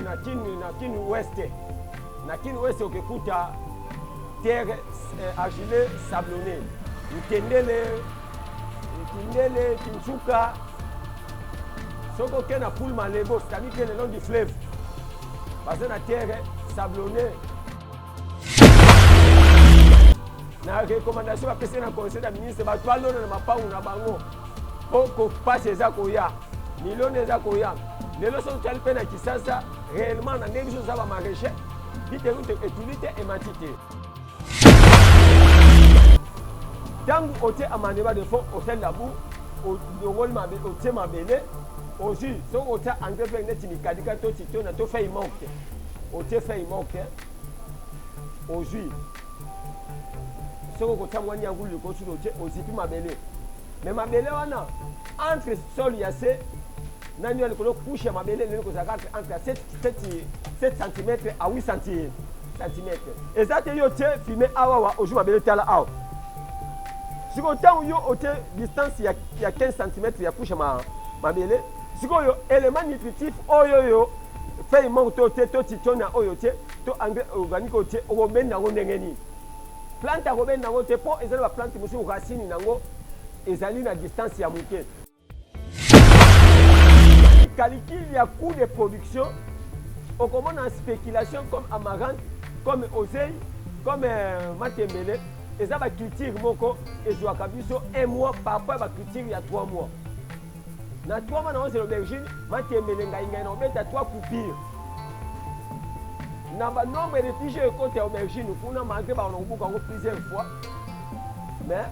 na kini ouest. Na kini ouest ukikuta terre argileux sablonné. Utendele Kinchuka. Soko ke na poule malebo, c'est-à-dire que le long du fleuve. Parce que la terre sablonnée. Na recommandation à passer dans le conseil des ministres, ba toi lona na mapangu na bango. Pour passer eza koya. Millions eza koya. Les leçons telles peine à Kisasa réellement na négociation ça va maraîcher. Bite route étudiante et matité. Tant au thé amandement de fond au tel d'abou au rôle au thé mabélé aussi son au thé engrais net ni kadika to tito na to fait manque au thé fait manque aujourd'hui son au thé mwani yangu le kosu au thé aussi puis mabélé mais mabélé wana entre sol yase nani le kolo couche mabélé le ko zakaka entre 7 cm à 8 cm et ça te yo thé filmé awa aujourd'hui mabélé tala awa. Si vous avez une distance, il y a 15 cm, il y a couche ma belle. Si vous avez un élément nutritif, fait manque to titona oyote, to engrais organique oyote, oben na ngeni. Plante oben na ngote po ezali ba plante musu racine nango ezali na distance ya muke. Calcul ya coût de production, on commence en spéculation comme amarante, comme oseille, comme matembele. Et ça va culture moko et je biso 1 mois parfois va culture il y a 3 mois. Na 3 mois dans l'aubergine, matembele ngai na beta 3 coupures. Na ba nombre de réfugiés côté aubergine kuna manqué ba on beaucoup plusieurs fois. Mais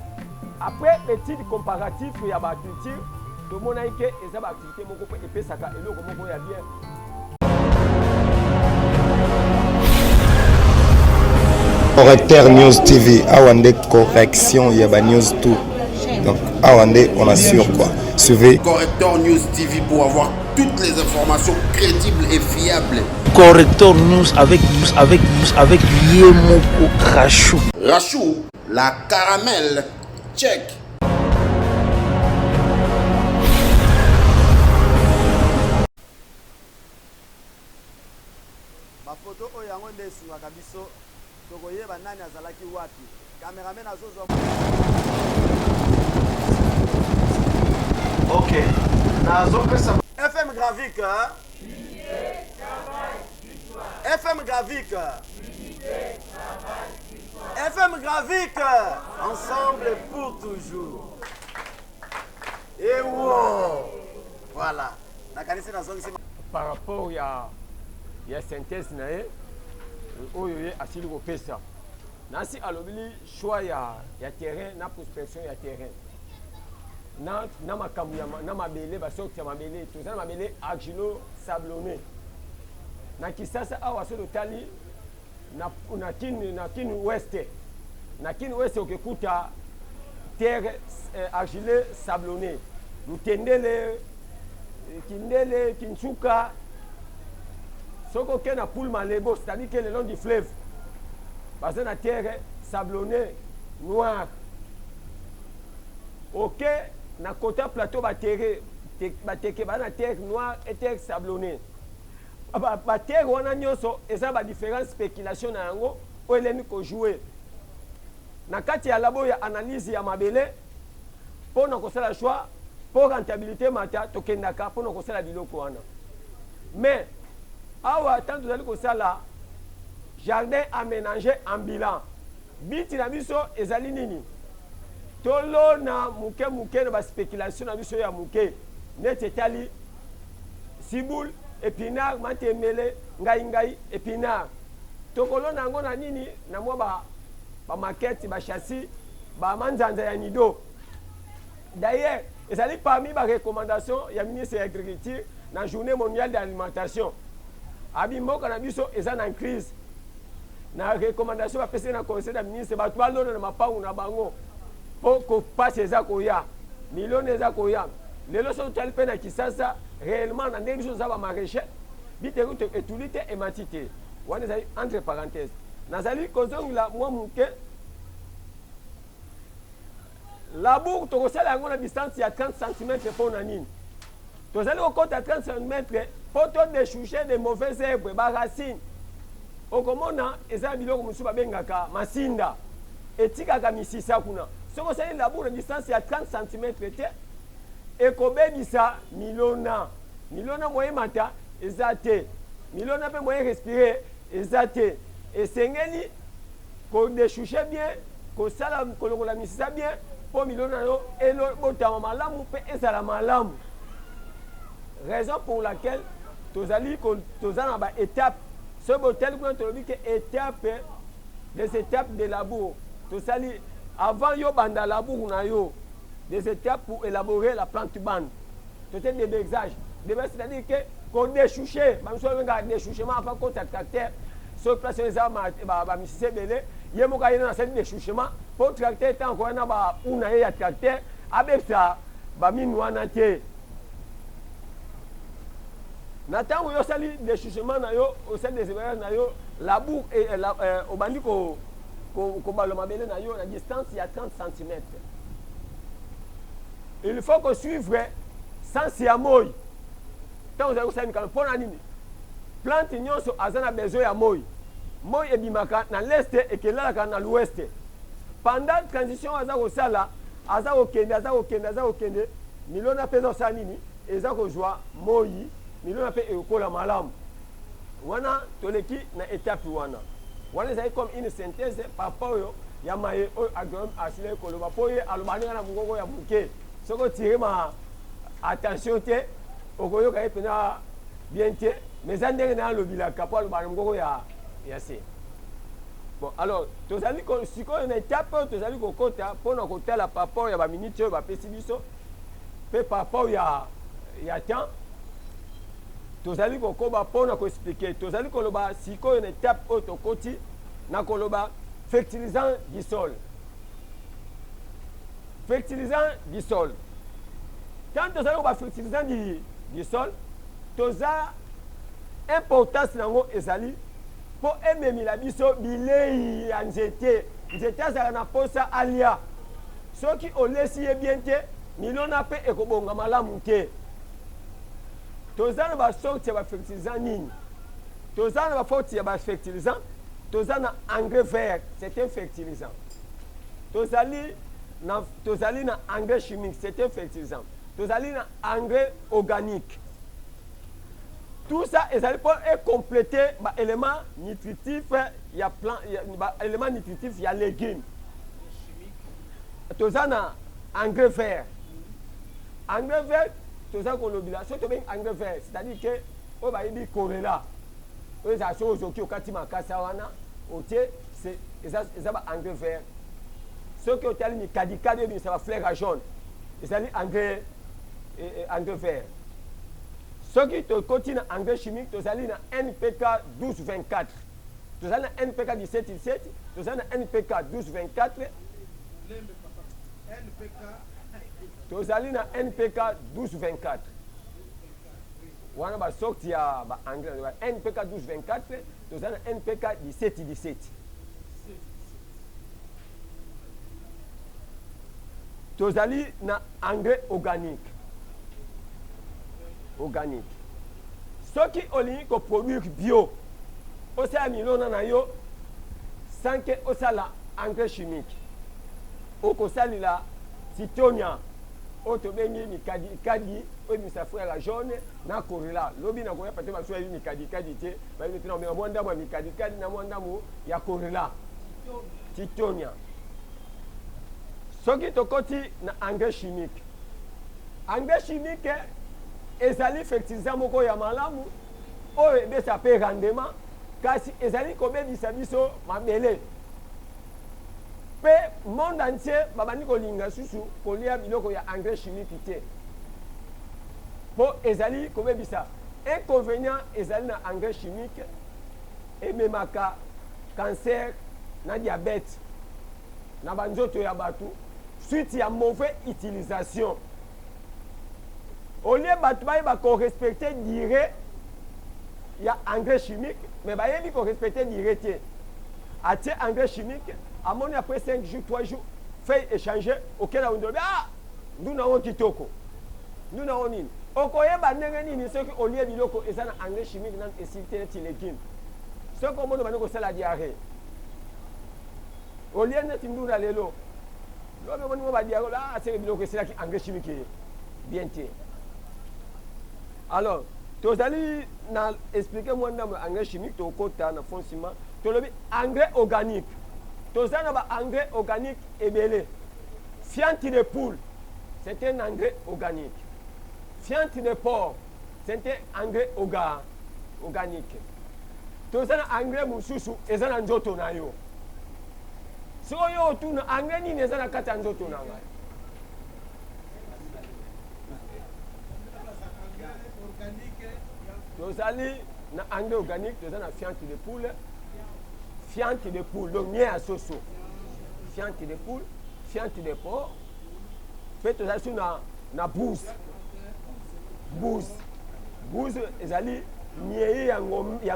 après étude comparative il y a ba culture, tout le monde a que et ça va activité moko pe epesaka eloko moko ya bien. Correcteur News TV, Awande correction, il y a ba news tout. Donc Awande, on assure quoi. Suivez Correcteur News TV pour avoir toutes les informations crédibles et fiables. Correcteur News avec Yemoko Rachou. Rachou, la caramel, check. Ma photo oyango ndesu akabiso. Tokoyeba nani azalaki wapi. Cameraman azozwa. OK. Nazopesa FM Gravique. FM Gravique. FM Gravique. Ensemble pour toujours. Et wow. Voilà. Par rapport à la synthèse oyo ye asili kopesa nasi alobili choix ya terrain na prospection ya terrain na makambo na mabele basorti ya mabele tozala mabele argilo sablonné na Kisasa awa so totali na kini ouest ukikuta terre argileux sablonné Lutendele Kindele Kinchuka. Soko ke na poule malebo, c'est-à-dire que le long du fleuve, parce que la terre sablonnée, noire. Ok, na côté plateau bateke na terre noire et terre sablonnée. Ba terre wana nyonso eza ba différentes spéculations na yango o eleni ko jouer. Na kati ya labo ya analyse ya mabele pour na kosala choix pour rentabilité mata tokendaka pour na kosala biloko wana. Mais awa tant tozali kosala jardin aménagé en bilan biti na biso ezali nini tolo na muke na ba spéculation na biso ya muke neti etali siboul épinard matembele ngai épinard tokolona yango na nini na mwa ba maquette ba châssis ba manzanza ya nido. D'ailleurs ezali parmi ba recommandation ya ministre de l'agriculture na journée mondiale de l'alimentation. Abimboka na biso eza na crise na recommandation ba pese na conseil des ministres ba to lona na mapangu na bango pour ko passe eza koya millions eza koya les leçons telles peine à Kisasa réellement na négociation za ba maraîcher bite route étudiante et matité wana ezali entre parenthèses nazali kozongila mwa muke labour tokosala yango na distance ya 30 cm pour na nini tozali kokota 30 cm mpo todéchouche de mauvais herbe baracine okomona eza biloko mosusu babengaka masinda etikaka misisa kuna soki osali labour na distance ya 30 cm te ekobebisa milona moyemata eza te milona mpe moye respire eza te esengeli kodéchouche bien kosala kolongola misisa bien mpo milona yo elobotama malamu mpe ezala malamu raison pour laquelle toza na baétape so boteli kuna tolobi ke étape des étapes de labour tosali avant yo banda labour na yo des étapes pour élaborer la plante bande tote débexage c'est-à-dire que kodéchouche bamiso babengaka déchouchement avant kota tracteur so place eza bamisisa ebele ye moko ayena nasali déchouchement mpo tracteur etango wana bauna ye ya tracteur abebisa baminu wana te na ntango yo osali déchouchement na yo osali désébérage na yo labour obandi kobalo mabele na yo na distance ya 30 cm il faut que suivre sens ya moi ntango ozali kosala mikano mpo na nini plante nyonso aza na besoin ya moi ebimaka na leste ekelalaka na l'ouest pendant transition aza kosala aza kokende milona mpe eza kosala nini eza kozwa moi milona mpe ekokola malamu wana toleki na étape wana ezali comme une synthèse papa oyo ya maye oyo agronome asile koloba mpo ye aloba ndenge na mongongo ya moke soki otire ma attention te okoyoka ye mpena bien te mais eza ndenge na alobilaka mpo aloba na mongongo ya se bon alors tozali sikoyo na étape oyo tozali kokota mpona kotala papa oyo ya baminute oyo bapesi biso mpe papa oyo ya temps tozali kokoba mpona koexplike tozali koloba sikoyo na étape oyo tokoti na koloba fertilisant du sol quand tozali koba fertilisant du sol toza importance nango ezali mpo ememela biso bilei ya nzete azala na posa alia soki olesi ye bien te milona mpe ekobonga malamu te toza na basorti ya bafertilisant nini toza na baforti ya bafertilisant toza na engrais vert c'est un fertilisant tozali na engrais chimique c'est un fertilisant tozali na engrais organique tout ça ezali mpo ecompléter baélément nutritif ya plant baélément nutritif ya légume toza na engrais vert toza kolobila so tobengi engrais vert c'est-à-dire que oyo bayebi korela oyo ezala so ozoki okati makasa wana otie eza ba engrais vert soki otali mikadikadi oyo ebimisa bafleur ya jaune ezali engrais vert soki tokoti na engrais chimique tozali na NPK 1224 tozali na NPK 1717 tozali na NPK 1224 tozali na NPK 1224 wana basorti ya baengrais NPK 1224 tozali na NPK 1717 tozali na engrais organique soki olingi koproduire bio osala milona na yo sans ke osala engrais chimique okosalela titonia oyo tobengi mikadikadi oyo ebimisa frère ya jaune na korela lobi na koya pate baso yabi mikadikadi te bayebi te na omenga mwa ndambo ya mikadikadi na mwa ndambo ya korela titonia soki tokoti na engrais chimique ezali fertilisant moko ya malamu oyo ebesa mpe rendement kasi ezali kobebisa biso mabele mpe monde entier babandi kolinga susu kolia biloko ya engrais chimique te mpo ezali kobebisa inconvénient ezali na engrais chimique ememaka cancer na diabète na banzoto ya bato suite ya mauvais utilisation au lieu bato bayeba korespecte dire ya engrais chimique mais bayebi korespecte dire te atie engrais chimique amoni après 5 jours 3 jours feuille échanger okenda ondolobi ah nduna ngo kitoko nduna ngo nini okoyeba ndenge nini soki olie biloko eza na engrais chimique nanu esili neti légume soki omono bandi kosala diarrhée olie neti ndunda lelo lobi omoningo badiarrhée seke biloko esilaki engrais chimique bien te. Alors tozali na expliquer moi ndambo engrais chimique tokota na fond ciment tolobi engrais organique toza na ba engrais organique ebele. Fiente de poule c'est un engrais organique. Fiente de porc c'est un engrais organique. Toza na engrais mususu eza na nzoto na yo. So yo otuna engrais nini eza na kati ya nzoto na ngai. Tozali na engrais organique toza na fiente de poule. Fiente de poule donc nie à soso. Fiente de poule, fiente de porc. Fait tozali sur na bouse. Bouse ezali nie ya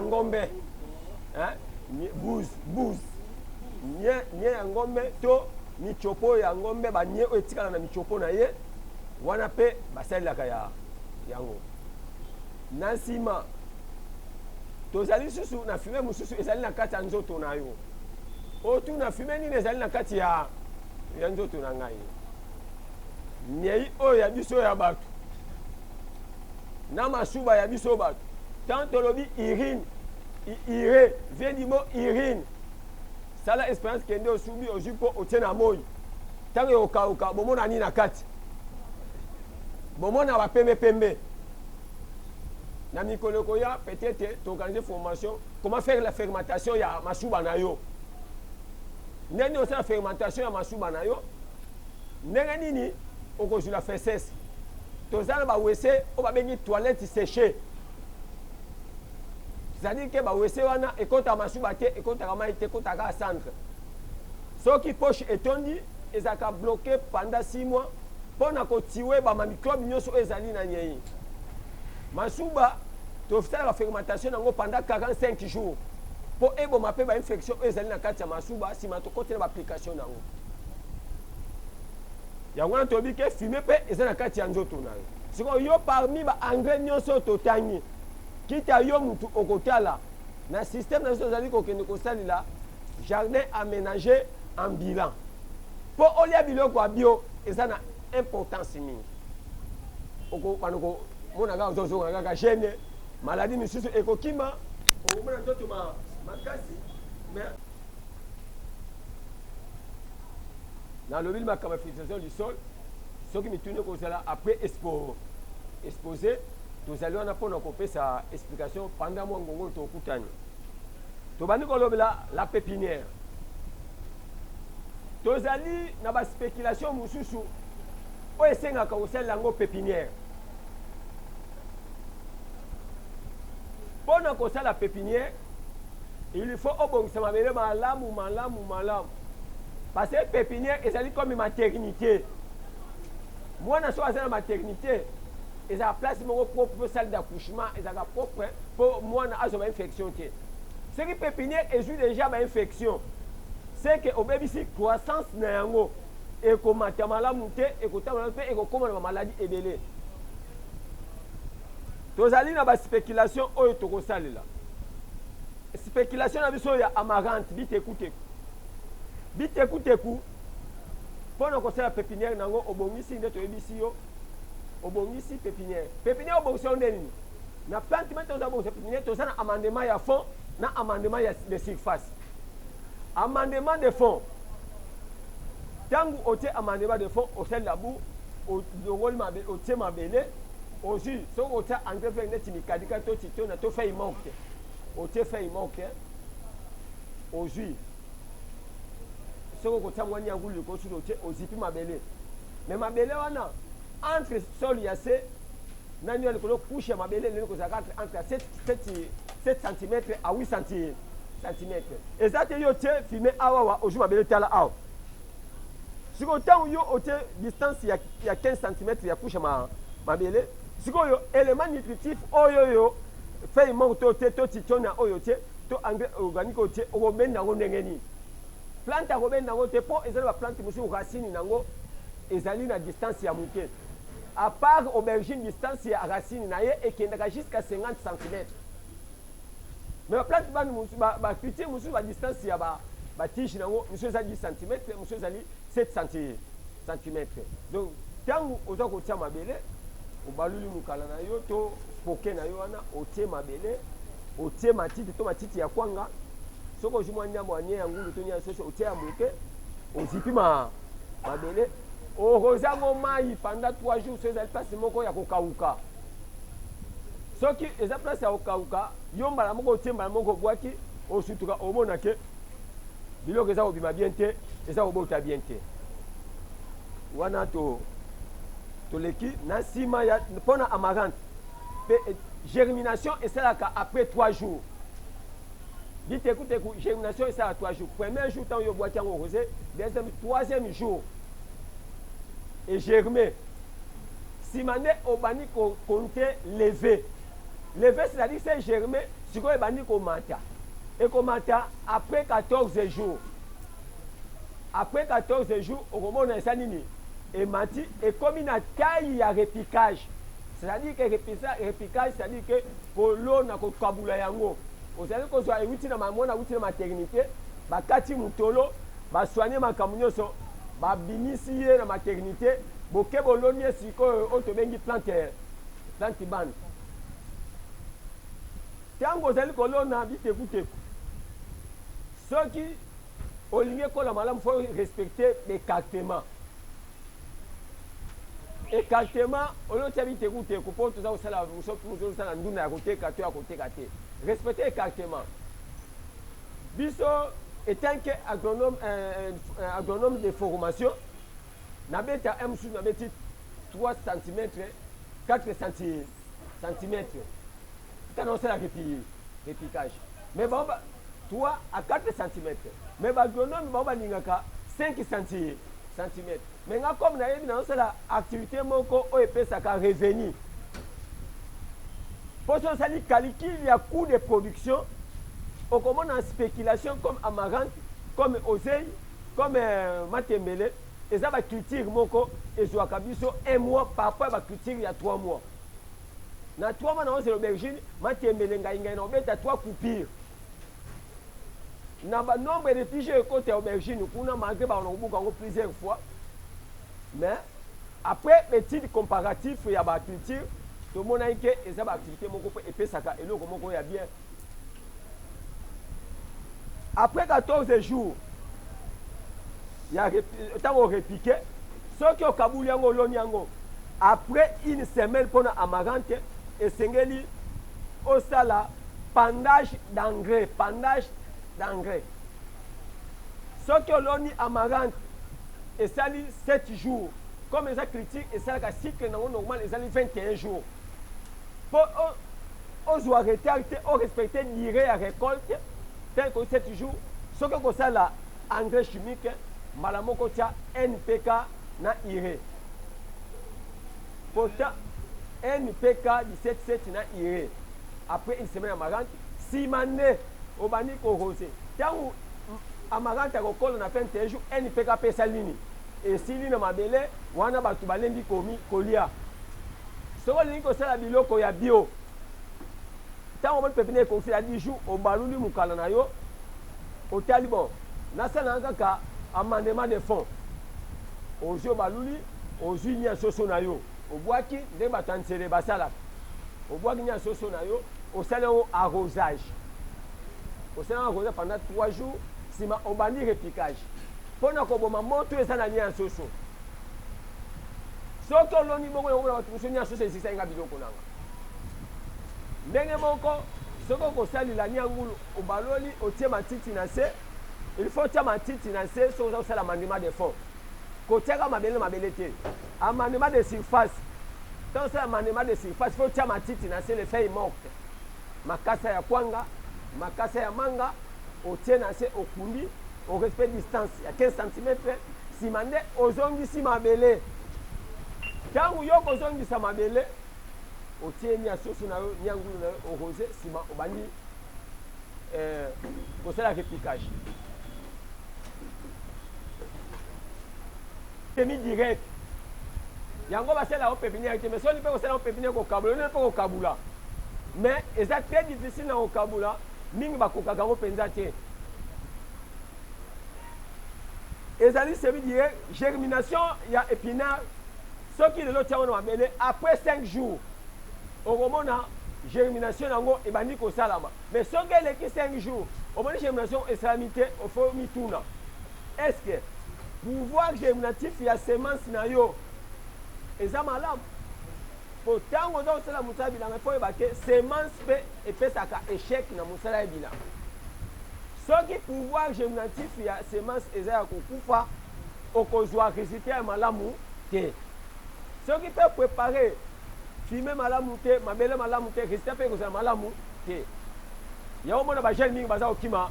ngombe. Hein? Bouse. Nie ya ngombe to michopo ya ngombe ba nie etikala na michopo na ye. Wana pe basalaka yango. Nasima tozali susu na fume mususu ezali na kati ya nzoto na yo. Otu na fume nini ezali na kati ya nzoto na ngai. Nyei oyo ya biso ya bato. Na masuba ya biso bato. Tant lobi urine, vient du mot urine. Ça la expérience kende osubi ojupo otena moi. Tango yoka bomona ni na kati. Bomona ba pembe. Na mikoloko ya peut-être t'organiser formation comment faire la fermentation ya masuba na yo. Nani osa fermentation ya masuba na yo. Ndenge nini okozu la fesses. Tozana ba wese o ba bengi toilette séchée. C'est-à-dire que ba wese wana ekota masuba te ekota kama ite ekota ka centre. Soki poche etondi ezaka bloqué pendant 6 mois pona ko tiwe ba microbe nyoso ezali na nyei. Masuba to faire la fermentation nango pendant 45 jours pour eboma pe ba infection ezali na kati ya masuba sima to kote na application nango. Yango na tobi ke fumer pe ezali na kati ya nzoto na yo. Siko yo parmi ba engrais nyonso totangi kita yo mutu okotala na système na zo zali ko kende ko salila jardin aménagé en bilan. Po olia biloko abio ezali na importance mingi. Oko panoko mona ga ozozo ga gene maladie misusu ekokima omona nzoto makasi mais na lobi makama filtration du sol soki mitune ko sala après exposé tozali wana pona ko pesa explication pendant mo ngongo to kutani to bandi ko lobela la pépinière tozali na ba spéculation mususu o esenga ka osala ngo pépinière. Pour nous la pépinière, il faut oboncer ma belle malam. Parce que pépinière est comme une maternité. Moi, je suis à la maternité. Et ça place mon propre salle d'accouchement. Et ça propre pour moi, j'ai une infection. Ce qui pépinière est déjà une infection. C'est que au bébé, si croissance n'est pas et que maternelle monter et que comme la maladie est belée. Tozali na ba spéculation oyo tokosali la. Spéculation na biso ya amarante bitekuteku. Pona kosala pépinière nango obongisi nde toyebisi yo. Obongisi pépinière. Pépinière obongisi ndeni. Na plante maintenant za bongisa pépinière tozana amendement ya fond na amendement ya de surface. Amendement de fond. Tangu ote amendement de fond osel labu o dongol mabe ote mabele. Aussi, si on a engrais net mikadika to tito na to fait manque. O te fait manque. Aussi. Si on a mwani angulu ko su ote ozipi mabele. Mais mabele wana entre sol yase na nyo ko couche mabele le ko zakatre entre 7 cm à 8 cm. Et ça te yo te filmer awa oju mabele tala awa. Si on a yo ote distance ya 15 cm ya couche mabele si koyo élément nutritif oyo fait manque to titona oyo te to engrais organique te o benda ngo ndengeni plante ko benda ngo te po ezali ba plante musu racine nango ezali na distance ya muke à part aubergine distance ya racine na ye ekendaka jusqu'à 50 cm. Mais la plante ba culture musu ba distance ya ba tige nango musu za 10 cm, musu za 7 cm. Donc tangu oza kotia mabele obaluli mukala na yo to poke na yo wana otie mabele, otie matiti to matiti ya kwanga. Soko jumwa nyambo anye ya ngulu to nya soso otie ya muke, ozipi mabele. Orozango mai pendant 3 jours c'est la place moko ya kokauka. Soki eza place ya kokauka, yomba la moko temba moko bwaki, osutuka omona ke biloko eza obima bien te, eza obota bien te. Wana to leki na sima ya pona amarante. Germination esalaka après 3 jours. Dites écoutez, germination ça à 3 jours. Premier jour tant yo boîte en rosé, deuxième, troisième jour et germer. Si mané au bani ko compter lever. Lever c'est-à-dire c'est germer, si ko bani ko mata. Et ko mata après 14 jours. Après 14 jours, au moment où ça nini et mati et comme une taille à repiquage. C'est-à-dire que repiquage c'est-à-dire que pour l'eau na ko kabula yango. Ozali kozwa euti na mamona euti na maternité bakati mutolo baswanye makambo nyonso babimisi ye na maternité boke boloni sikoyo oyo tobengi plante ban ntango ozali kolona bitekuteku soki olingi ekola malamu fo respecter écartement olotia bitekuteku mpo toza kosala mosala ndunda ya koteka to ya koteka te. Respecter écartement. Biso étant que agronome de formation, nabeta M sous nabeti 3 cm, 4 cm. Quand on sait la répiquage. Mais bon, 3 à 4 cm. Mais l'agronome va ningaka 5 cm. Mais comme on sait la activité moko o epesaka revenu. Pour ça, ça calcule il y a coût de production. On commence en spéculation comme amarante, comme oseille, comme matembele. Et ça va culture moko et soit kabiso 1 mois parfois va culture il y a 3 mois. Dans 3 mois dans l'aubergine, matembele ngainga na obeta 3 coupures. Na ba nombre de pigeons côté aubergine kuna malgré ba on obuka plusieurs fois. Mais après étude comparative il y a ba culture tout le monde a dit que ça va activité moko et puis ça et l'eau comment il y a bien. Après 14 jours, il y a temps répiqué. Ceux qui ont kabouli yango loniango après une semaine pour amarante et sengeli au sala pandage d'engrais. Ceux qui ont loni amarante et sali 7 jours. Comme les critiques et ça le cycle normal les sali 21 jours. Pour respecter l'irée à récolte, tel que 7 jours, ce que ça l'engrais chimique, malamoko tia NPK na irée. Pourtant, NPK 17,7 na irée. Après une semaine amarante, si mané au bani rosé. Tant amarante à récolte na 21 jours, NPK pesa lini. Et si lini na mabele, wana batu balembi kolia. Soko lingi kosala biloko ya bio. Tant on pepine konfi à 10 jours au baluli mukala na yo. Au talibon. Nasala kaka amendement de fonds. Au jeu baluli, au nya soso na yo. Au boaki de batansere basala. Au boaki nya soso na yo, au salon arrosage. Au salon arrosage pendant 3 jours, sima au bandi repiquage. Pona ko boma moto esana nya soso. Soto loni bongo ya wala tusunya soso esisa inga biloko nanga. Ndenge moko soko ko sali la nyangulu obaloli otie matiti na se. Il faut tia matiti na se so za sala mandima de fond. Ko teka mabele te. Amandima de surface. Tant ça amandima de surface faut tia matiti na se les feuilles mortes. Makasa ya kwanga, makasa ya manga, otie na se okundi, au respect distance ya 15 cm. Si mande ozongi si mabele. Tangu yoko zongi sa mabele otie ni asoso na yo nyangulu na yo rosé sima obani kosala repiquage semi direct yango basala o pépinière te mais so ni pe ko sala o pépinière ko kabula ni pe ko kabula mais eza très difficile na ko kabula mingi bakokaka ngo penza te ezali semi dire germination ya épinard soki lelo tiango na mabele après 5 jours okomona germination yango ebandi kosalama mais soki eleki 5 jours omoni germination esalami te ofo mituna est ce que pouvoir germinatif ya semence na yo eza malamu po ntango oza kosala mosala bilanga mpo oyeba ke semence mpe epesaka échec na mosala ya bilanga soki pouvoir germinatif ya semence eza ya kokufa okozwa résultat ya malamu te soki mpe prépare fume malamu te mabele malamu te résultat mpe ekozala malamu te yango mona bajeune mingi baza kokima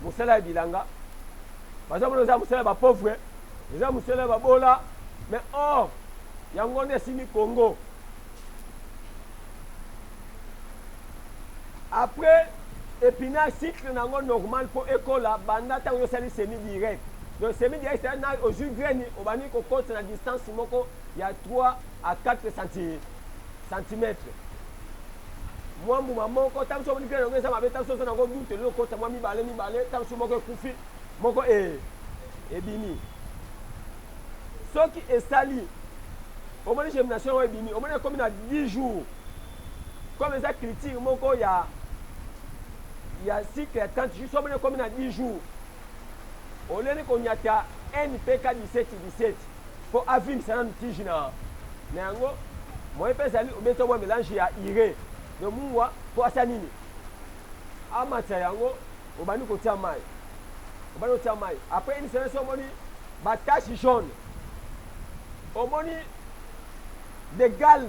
mosala ya bilanga baza mona eza mosala ya bapauvre eza mosala ya babola mais or yango nde esimi Congo après épinard cycle nango normal pour écola banda ntango yosali semi direct donc semi direct c'est na ozwi graine obandi kokota na distance moko ya 3 à 4 cm mwa mbuma moko ntango so omoni graine yango eza mabe ntango so oza nango dute lelo okota mwa mibale ntango so moko ekufi moko ebimi soki esali omoni germination oyo ebimi omoni ekomi na 10 jours comme eza critique moko ya cycle ya 30 jours so omoni ekomi na 10 jours oleni konyata npk 17 mpo avimbisa nanu tige na yango moye mpe ezali obeti omwa mélange ya ire de muwa mpo asa nini amata yango obandi kotia mai après une semaine so omoni batache jaune omoni de gal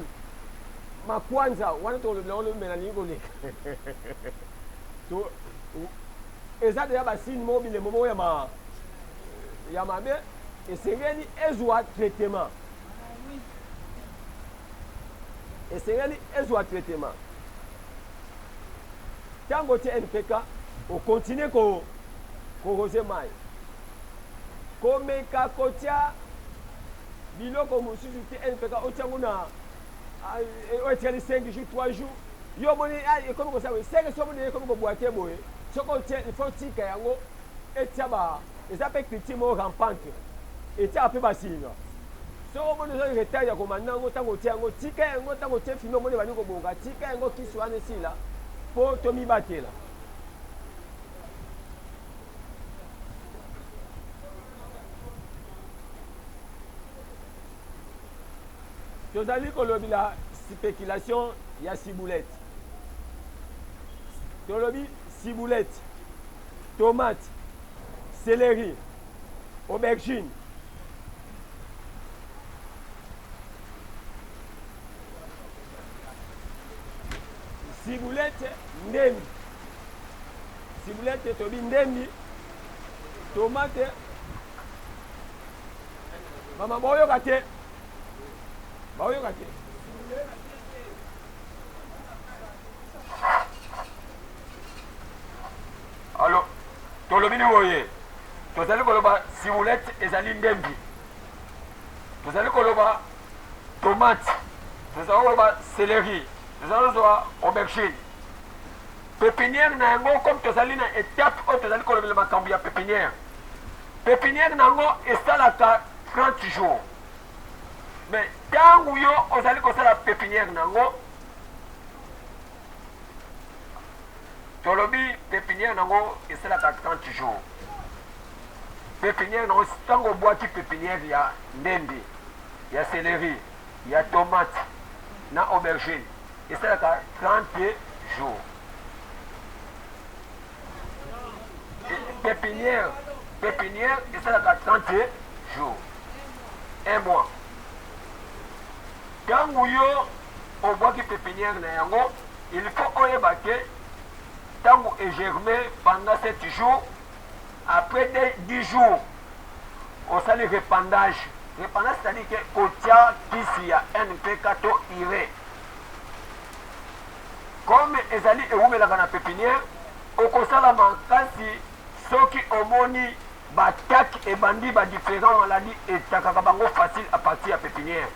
makwanza wana tolobela ono mena lingi koleka eza deya basini moko bilemo moko ya mabe esengeli ezwa traitement ntango tie npk okontinue korose mai komeka kotia biloko mosusu te npk otiango na oetikali 5 jours 3 jours yo omoni ekomi kosala boye seke so omoni ekomi kobwa te boye soki otie ifo tika yango etia eza mpe critique moko rampante etiaka mpe basinga soki omoni ozali retard ya komanda yango ntango otia yango tika yango ntango otie filme omoni ebandi koboka tika yango kisi wana esila mpo tomibatela tozali kolobela spéculation ya ciboulette tolobi ciboulette tomate céleri aubergine ciboulette tobi ndembi tomate mama baoyoka te alors tolobi ni boye tozali koloba ciboulette ezali ndembi tozali koloba tomate tozali koloba céleri tozali kozwa aubergine pépinière na yango comme tozali na étape oyo tozali kolobela makambo ya pépinière na yango esalaka 30 jours mais ntango yo ozali kosala pépinière na yango tolobi pépinière na yango esalaka 30 jours pépinière na yango ntango obwaki pépinière ya ndembi ya céleri ya tomate na aubergine esalaka 30 jours pépinière esalaka 30 jours 1 mois ntango yo obwaki pépinière na yango il faut oyeba ke ntango egerme pendant 7 jours après 10 jours osali répandage c'est-à-dire ke otia kisi ya npk to ire comme ezali ewumelaka na pépinière okosala makasi soki omoni batake ebandi badifférent maladi etakaka bango facile à partir ya pépinière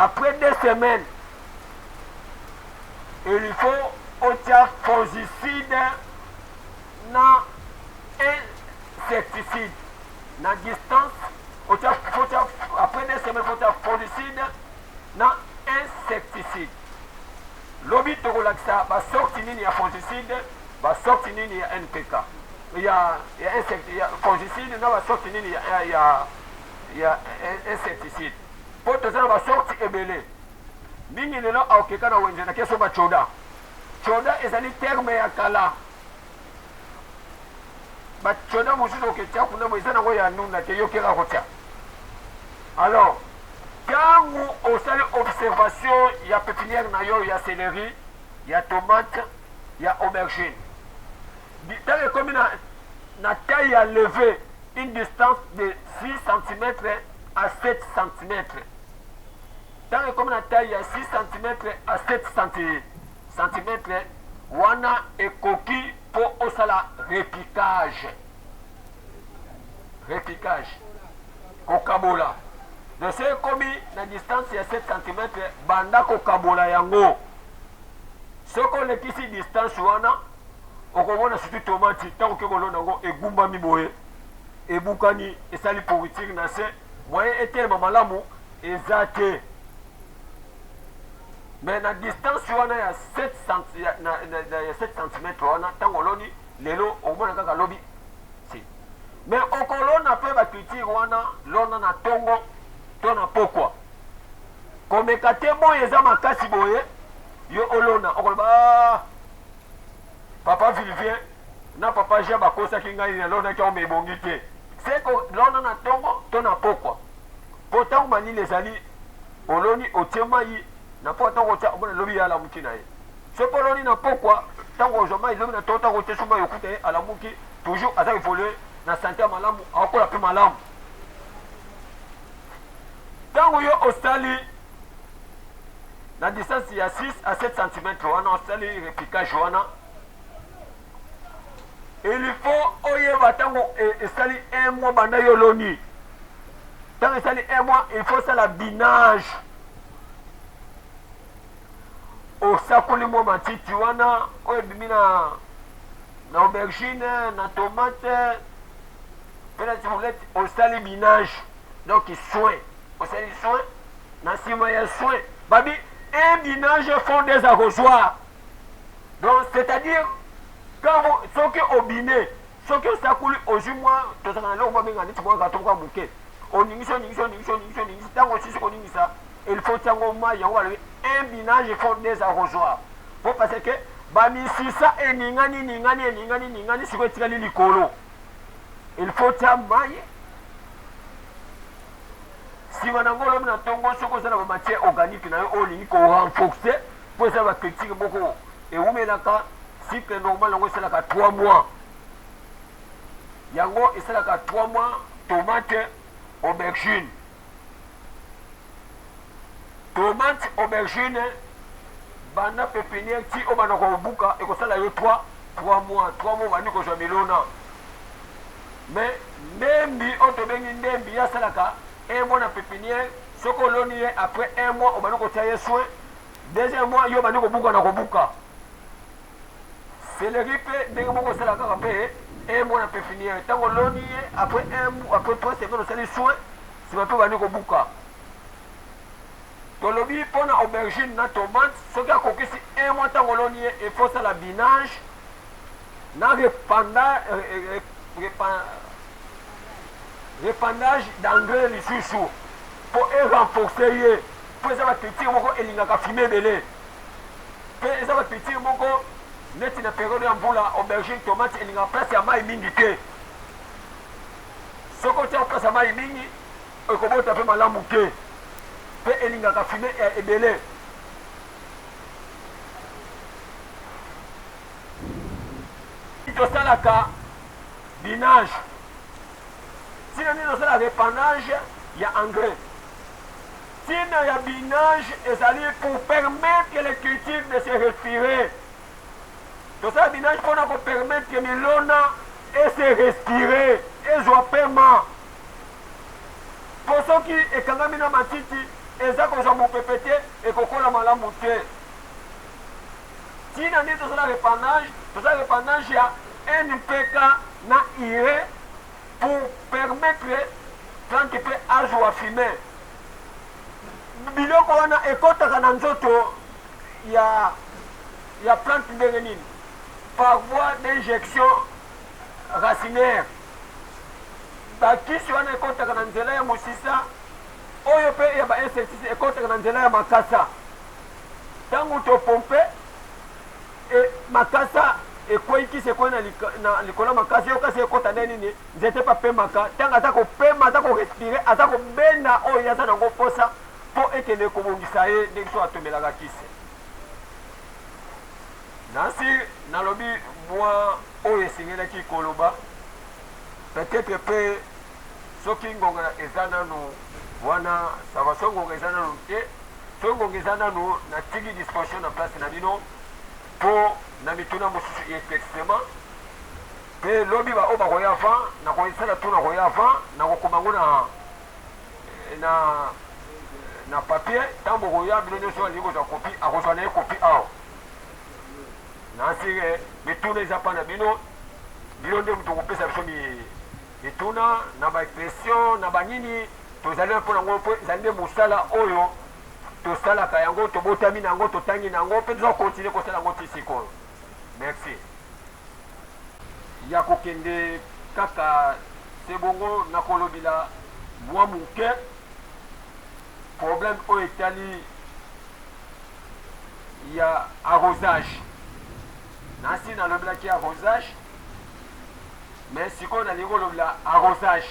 Après 2 semaines, il faut un fongicide na insecticide. Na distance, après 2 semaines, il faut un fongicide na insecticide. Lobby Togolaksa va sortir il y a fongicide, va sortir il y a NPK. Il y a fongicide, il va sortir il y a insecticide. Pour tout ça, va sortir ebele. Mingi lelo aokeka na wenje na keso ba choda. Choda ezali terme ya kala. Ba choda musuzo ke tia kuna mweza na ya nuna ke yokera kotia. Alors, quand vous osali observation, il y a pépinière na yo, il y a céleri, il y a tomate, il y a aubergine. Dans le commune na taille à lever une distance de 6 cm à 7 cm. Dans le commune na taille à 6 cm à 7 cm, wana et coquille pour osala repiquage. Repiquage. Kokabola. De ce commis, la distance est 7 cm, banda kokabola yango. Ce qu'on est ici, distance, wana, on comprend surtout tomate, tant que l'on a et gumba miboé, et boukani, et sali pourriture, nase, moyen était mamalamu, et zate. Mais la distance, wana, il y a 7 cm, wana, tant que l'on a, les lots, au moins, on a lobby. Mais au colon a fait la culture, wana, l'on a tongo, tona pokwa komekate boye eza makasi boye yo olona okoloba papa Vivien na papa Jean bakosaki ngai na lona ki omebongi te c'est que lona na tongo tona pokwa pourtant mani les ali oloni otemai na pourtant otia obona lobi ya la muki na ye ce poloni na pokwa tango joma ilobi na tota ko tesuma yokute ala muki toujours aza évoluer na santé malamu akola pe malamu. Quand yo ostali la distance il y a 6 à 7 cm wana ostali repiquage wana il faut oye batango estali un mois banda yo loni tant estali un mois il faut ça la binage au sakuli mo matiti wana oye bimina na aubergine na tomate peut-être vous voulez ostali binage donc il soin. Vous avez soin, il y a soin. Babi, un binage font des arrosoirs. Donc, c'est-à-dire, quand vous, ceux qui ont biné, ceux qui ont coulé au juin, tout ça, on va bien aller, tu vois, quand on va bouquer. On y il faut un binage font des arrosoirs. Pour parce que, Bami, si ça est ningani, si vous êtes les colo, il faut mailler. Si vous avez un tongo, ce que vous avez matière organique, vous renforcer pour ça va critiquer beaucoup. Et vous mettez là, cycle normal, c'est là 3 mois. Yango, c'est là 3 mois, tomate, aubergine. Tomate, aubergine, bana pépinière, si on va dans le bouca, et que ça là 3 mois, 3 mois, on va dire que je vais mais même si on te donne une dème, il y a ça là. Un mois na pépinière, ce que l'on y est après un mois, on va nous tirer soin. Deuxième mois, on va nous bouca na bouca. C'est le ripé, dès que on s'est là, un mois na pépinière. Tant que l'on y est après un mois, après 3 semaines, on s'est soin, c'est un peu va nous bouca. Dans le but, pour la aubergine, na tomate, ce qui a coqué, c'est un mois, tant que l'on y est, il faut ça la binage, na répandage d'engrais les sous pour renforcer pour ça va petit moko elingaka fumer belé pour ça va petit moko net na période en boula aubergine tomate elinga place ya mai mingi te soko tia place ya mai mingi ekobota pe malamu te pe elingaka fumer ebele tosalaka binage. Si on est dans la répandage, il y a engrais. Si il y a binage, c'est pour permettre que les cultures de se respirer. Donc ça, le binage pour permettre que les lona se respirer et soit paiement. Pour ceux qui est quand même dans ma titi, eza kozwa mopepe te ekokola malamu te ntina nde tozala répandage ya npk na ire pour permettre plante mpe azwa fume biloko wana ekotaka na nzoto ya plante ndenge nini par voie d'injection racinaire bakisi wana ekotaka na nzela ya mosisa oyo mpe ya bainsecticide ekotaka na nzela ya makasa ntango topompe makasa ekwei kisi ekwei na likolo makasi oyo kasi ekota nde nini nzete papemaka ntango aza kopema aza korespire aza kobenda oyo aza nango mposa mpo ekende kobongisa ye ndenge so atomelaka kisi nasi nalobi mwa oyo esengelaki koloba peut-être mpe soki ngonga eza nano wana sava so ngonga eza nano te so ngonga eza nano natiki disposition na place na bino mpo na mituna mosusu extrêmement mpe lobi baoyo bakoya avant nakoyesala to nakoya avant nakokoma ngo na papier ntango bokoya bino nyonso alingi kozwa kopi akozwa na ye kopi awa nasike mituna eza mpa na bino nde moto kopesa biso mituna na baexpression na banini tozali mpo nango mpo ezali nde mosala oyo tosalaka yango tobotami na yango totangi na yango mpe toza kokontinue kosala yango ti sikoyo merci ya kokende kaka se bongo nakolobela mwa moke problème oyo etali ya arrosage nasi nalobelaki arrosage mais sikoyo nalingi kolobela arrosage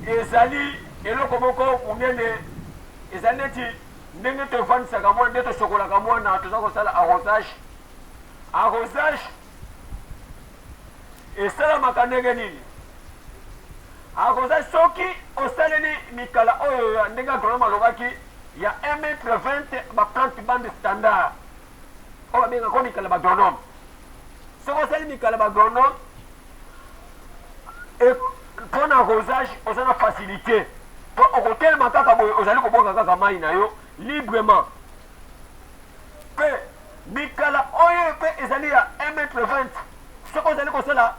ezali eloko moko monene ezali neti ndenge tovandisaka mwana nde tosokolaka mwana toza kosala arrosage esalamaka ndenge nini arrosage soki osaleli mikala oyo ndenge agronome alobaki ya 1m20 baplante bande standard oyo babengaka mikala bagronome soki osali mikala bagronome mpo na arrosage oza na facilité mpo okotelema kaka boye ozali kobwaka kaka mai na yo librement mpe mikala oyo mpe ezali ya 1m20 soki ozali kosala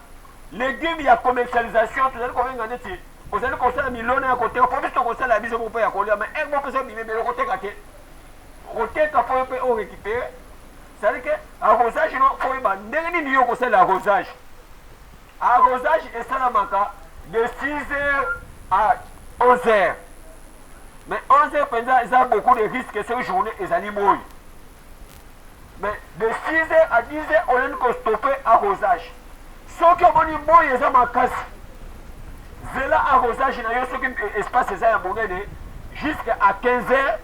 légume ya commercialisation tozali kobenga neti ozali kosala milona ya koteka po biso tokosala ya biso moko mpe ya kolia mais ere moko mpe so bimemeli okoteka te okoteka fo yo mpe orécupere cestadire ke arrosage no fo oyeba ndenge nini yo okosala arrosage esalamaka de 6h à 11h mais 11h mpenza eza beaucoup de risque sur journée ezali moi mais de 6h à 10h olingi kostoppe arrosage soki omoni moi eza makasi zela arrosage na yo soki espace eza ya monene jusqu'à 15h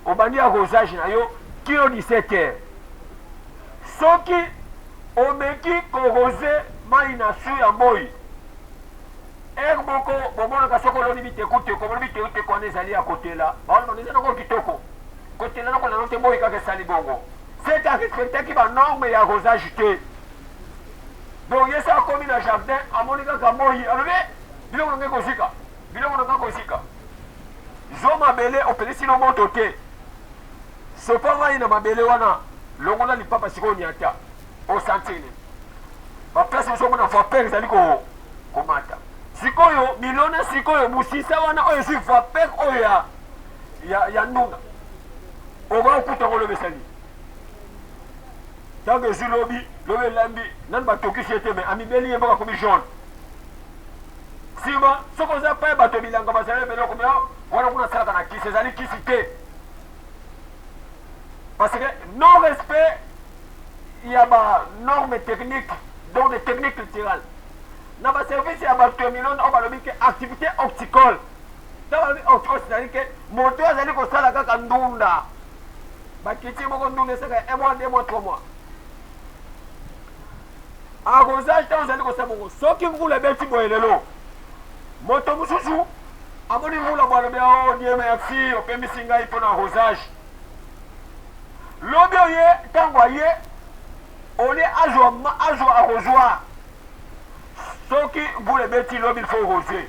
obandi arrosage na yo kino 17h soki omeki korose mai na su ya moi ere moko bomonaka soki oloni bitekuteko omoni bitekuteko wana ezali ya kotela baolobana eza nango kitoko kotela nako nano te moi kaka esali bongo sete arespectaki banorme ya arrosage te donc ye so akomi na jardin amoni kaka moi alobi biloko nanga kozika zo mabele opelisi no moto te sopo ngai na mabele wana longola lipapa sikoyo niata osantini baplace mosu omona vapeur ezali komata sikoyo milona sikoyo mosisa wana oyo esi vapeur oyo ya ndunda oba okuta ngo lobi esali ntango ezi lobi elambi nani batokisi ete me amibeli ye mboka komi jaune nsima soki oza pa bato bilanga bazali beloko me wana kuna asalaka na kisi ezali kisi te parce que non respect ya banorme technique donc de technique culturelle na baservice ya bato ya milona oyo balobi ke activité horticole ntango balobi horticole c'est-à-dire ke moto azali kosala kaka ndunda bakiti moko ndunda esaka ya 1 mois 2 mois 3 mois arrosage ntango ozali kosala bongo soki mvula ebeti boye lelo moto mosusu amoni mvula bwana bia o die merci opemisi ngai mpo na arrosage lobi oye ntango aye ole azwa arrosoir soki mbula ebeti lobi il faut rose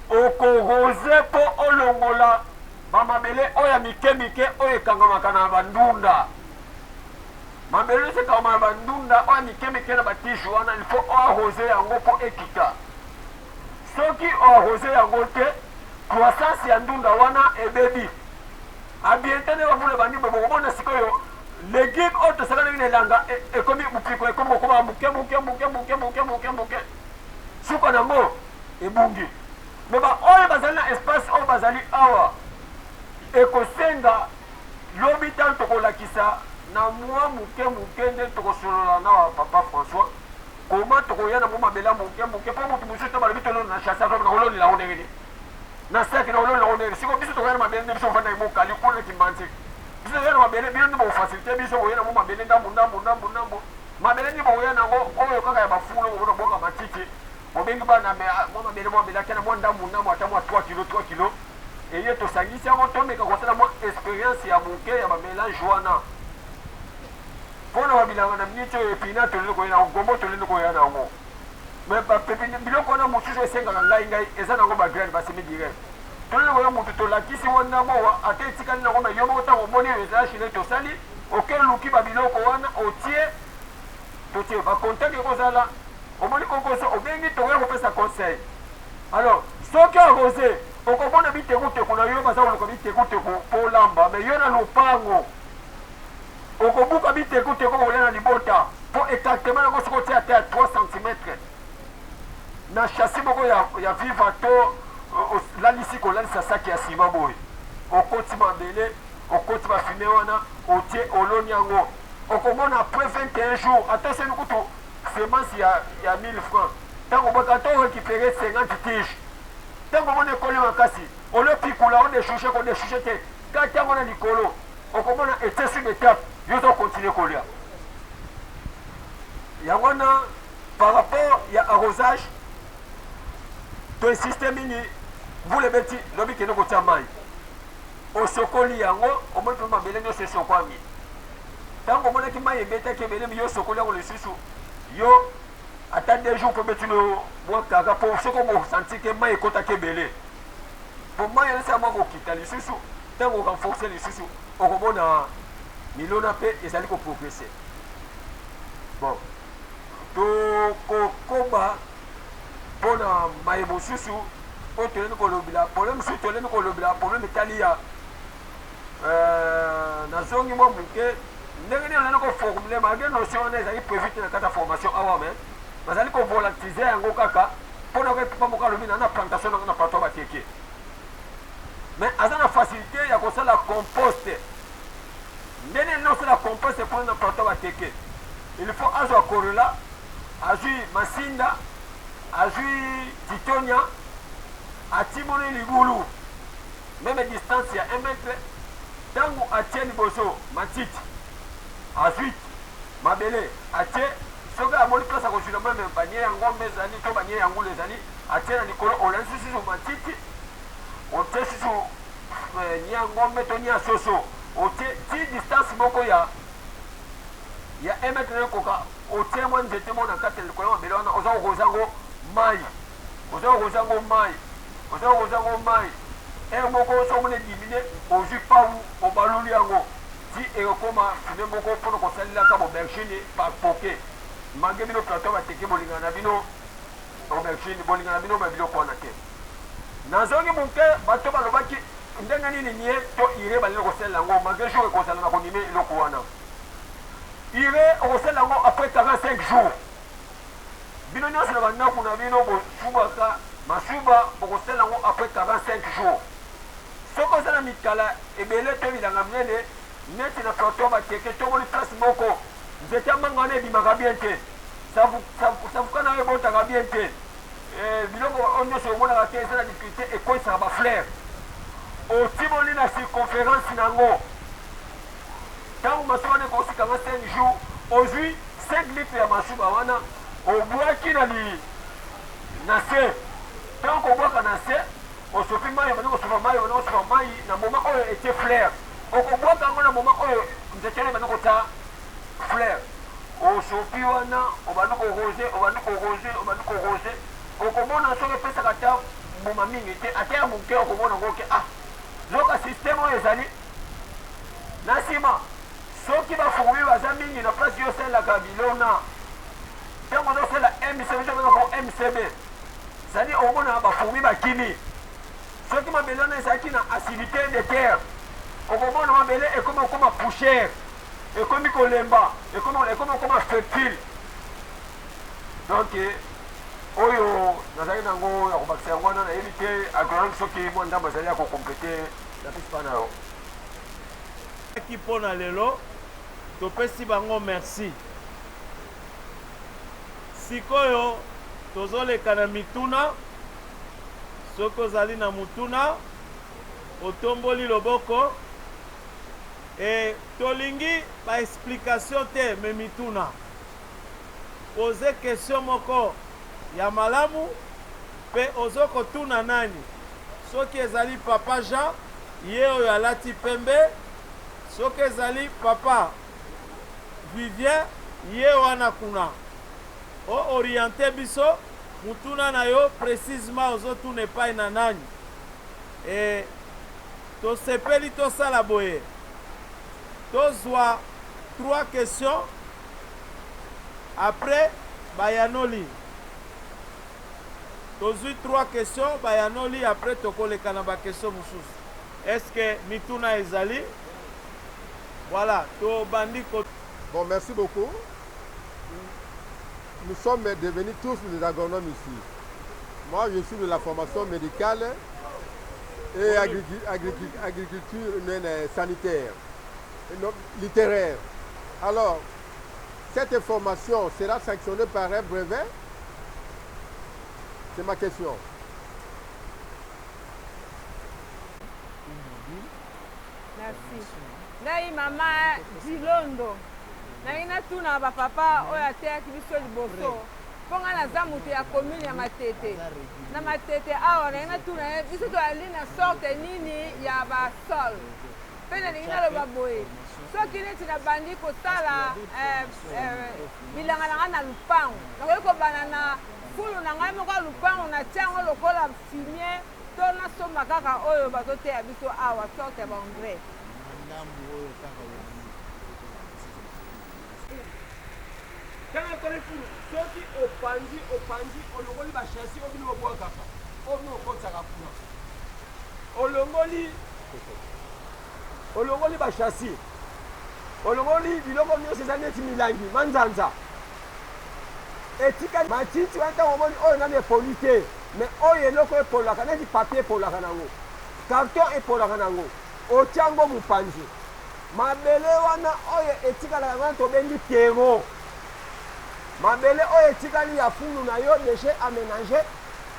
okorose mpo olongola bamabele oyo ya mike mike oyo ekangamaka na bandunda mabele esekangamaka na bandunda oyo ya mike mike na batige wana il faut oarose yango mpo ekita soki oarose yango te croissance ya ndunda wana ebebi abiente nde bamule bandi bokomona sikoyo légume oyo tosaka ndenge na elanga ekomi bupiko ekomi kokoma buke buke buke buke buke buke buke suka nango ebungi me baoyo bazali na espace oyo bazali awa ekosenga lobi ntango tokolakisa na mwa muke muke nde tokosolola na papa François koma tokoya na mwa mabela muke muke mpo motu mosusu to balobi toloni na chasse na kolonela ngo ndenge nini na saki na kolonela ngo ndenge siko biso tokoya na mabele nde biso ofanda mokali kuna kimbanzi biso tokoya na mabele bino nde bofacilité biso koya na mwa mabele ndambu ndambu ndambu ndambu mabele nde bokoya nango oyo kaka ya bafulo bokona boka matiki mobengi bana mwa mabele akena mwa ndambu ndambu ata mwa 3 kilo eye tosangisi yango tomeka kosala mwa expérience ya moke ya bamélange wana mpona babilanga na miniti oyo epina toleli koya nango gombo toleli koya nango me biloko wana mosusu esengaka ngai eza nango bagraine basemi direct toleli koya motu tolakisi wana mowa ate etikali nango me yo moko ntango omoni oyo ezala chine tosali okeluki babiloko wana totie bacontake ekozala omoni konkoso obengi tokoya kopesa conseil alors soki arose okomona bitekuteku na yo baza koluka bitekuteku mpo olamba me yo na lopango okobuka bitekuteku kokolia na libota mpo exactement yango soki otia ate ya 3 cm na chassi moko ya viva to lalisi kolalisa saki ya nsima boye okoti mabele okoti bafime wana otie oloni yango okomona après 21 jours ata seni kutu semence ya 1000 francs ntango bota to récupérer 50 tiges ntango omona ekoli makasi olopikula odeshushe kodeshushe te ka ntango na likolo okomona etie sur étape yo tokontinue kolia yango wana par rapport ya arrosage toinsiste mingi mbula ebeti lobi kende kotia mai osokoli yango omoni mpe mabele nyonso esokwami ntango omonaki mai ebetaki ebele yo osokoli yango lisusu yo ata 2 jours mpo betino mwa kaka mpo soki omosanti ke mai ekotaki ebele mpo mai elesaka mwa kokita lisusu ntango orenforce lisusu okomona milona mpe ezali koprogresse bon tokokoba mpona mai mosusu oyo tolemi kolobela problème mosusu tolemi kolobela problème etali ya nazongi mwa moke ndenge nini olani koformule malgré notion wana ezali prévu te na kati ya formation awa me bazali kovolatize yango kaka mpona koepa moko alobi na plantation nango na plateau bateke mais aza na facilité ya kosala composte ndenge nini osala composte mpona na plateau bateke il faut azwa korola azwi masinda azwi titonia atimoni libulu meme distance ya 1 mètre ntango atie liboso matiti azwi mabele atie soki amoni place akozwila meme banie ya ngombe ezali to banie ya ngulu ezali atie na likolo olani susu matiti otie susu nia ngombe to nia soso otie ti distance moko ya 1 mètre nekoka otie mwa nzete mo na kati ya likolo ya mabele wana oza kokozango mai moko somona edimine ozwi pawu obaluli yango ti ekokoma fime moko mpona kosalelaka bobergine papoke mange bino plateau bateke bolingana na bino aubergine bolingana na bino babiloko wana te nazongi moke bato balobaki ndenge nini nie to ire baleli kosalela yango malgré jour ekozala na konime eloko wana ire okosalela yango après 45 jours bino nyonso na bandako na bino bosubaka masuba bokosalela yango après 45 jours soki ozala mikala ebele to bilanga minene neti na plateau bateke tomoni place moko nzete ya manga wana ebimaka bien te savuka na yo ebotaka bien te biloko oyo nyonso omonaka te eza na difficulté ekwesaka bafleur otimoli na circonférence nango ntango masuba wana ekosikanga 5 jours ozwi 5 litre ya masuba wana obwaki na se ntango kobwaka na se osopi mai bani kosopa mai na moment oyo etie fleur okobwaka yango na moment oyo nzete wana bani kota fleur osopi wana obandi korose okomona soki epesaka ata mbuma mingi te ata ya moke okomona ngo ke zoka systeme oyo ezali na nsima soki bafourmi baza mingi na place yo osalelaka bilona ntango ozosala mcb tobengako mcb ezali okomona bafourmi bakimi soki mabele wana ezalaki na acidité de terre okomona mabele ekomi okoma poussière ekomi kolemba ekomi okoma fertile donc oyo nazali nango ya kobakisa yango wana nayebi te agronome soki mwa ndambo ezali ya kokomplete na pisipa na yo ki mpona lelo topesi bango merci sikoyo tozoleka na mituna soki ozali na mutuna otomboli loboko e tolingi baexplication te me mituna pose question moko ya malamu mpe ozokotuna nani soki ezali papa Jean ye oyo alati pembe soki ezali papa Vivien ye wana kuna o oriente biso mutuna na yo précisement ozotuna epai na nani e tosepeli tosala boye tozwa 3 questions après bayanoli tozwi 3 questions bayanoli après tokoleka na bakestion mosusu est-ce que mituna ezali voilà tobandi ko. Bon, merci beaucoup. Nous sommes devenus tous des agronomes ici. Moi, je suis de la formation médicale et agriculture humaine sanitaire, littéraire. Alors, cette formation sera sanctionnée par un brevet? C'est ma question. Merci. Ngai mama Dilondo. Ngai natuna ba papa oyo ateyaki biso liboso. Ponga naza mutu ya commune ya Matete. Na Matete awa ngai natuna biso toali na sorte nini ya ba sol. Pena ninga loba boye. Soki neti na bandi kosala bilanga nanga na lupango. Nakoki kobana na fulu na ngai moko lupango na tiango lokola fumier to na somba kaka oyo bazoteya biso awa sorte ya baengrais. Kanga kole fulu soki opandi olongoli bachassi obino obwakaka obino okotisaka kuna olongoli bachassi olongoli biloko nyonso eza neti milangi manzanza etika matiti wana ntango omoni oyo nani epoli te mais oyo eloko epolaka neti papier epolaka nango carton epolaka nango otiango mopanzi mabele wana oyo etikalaka wana tobengi terreau mabele oyo etikali ya fulu na yo déchet aménagé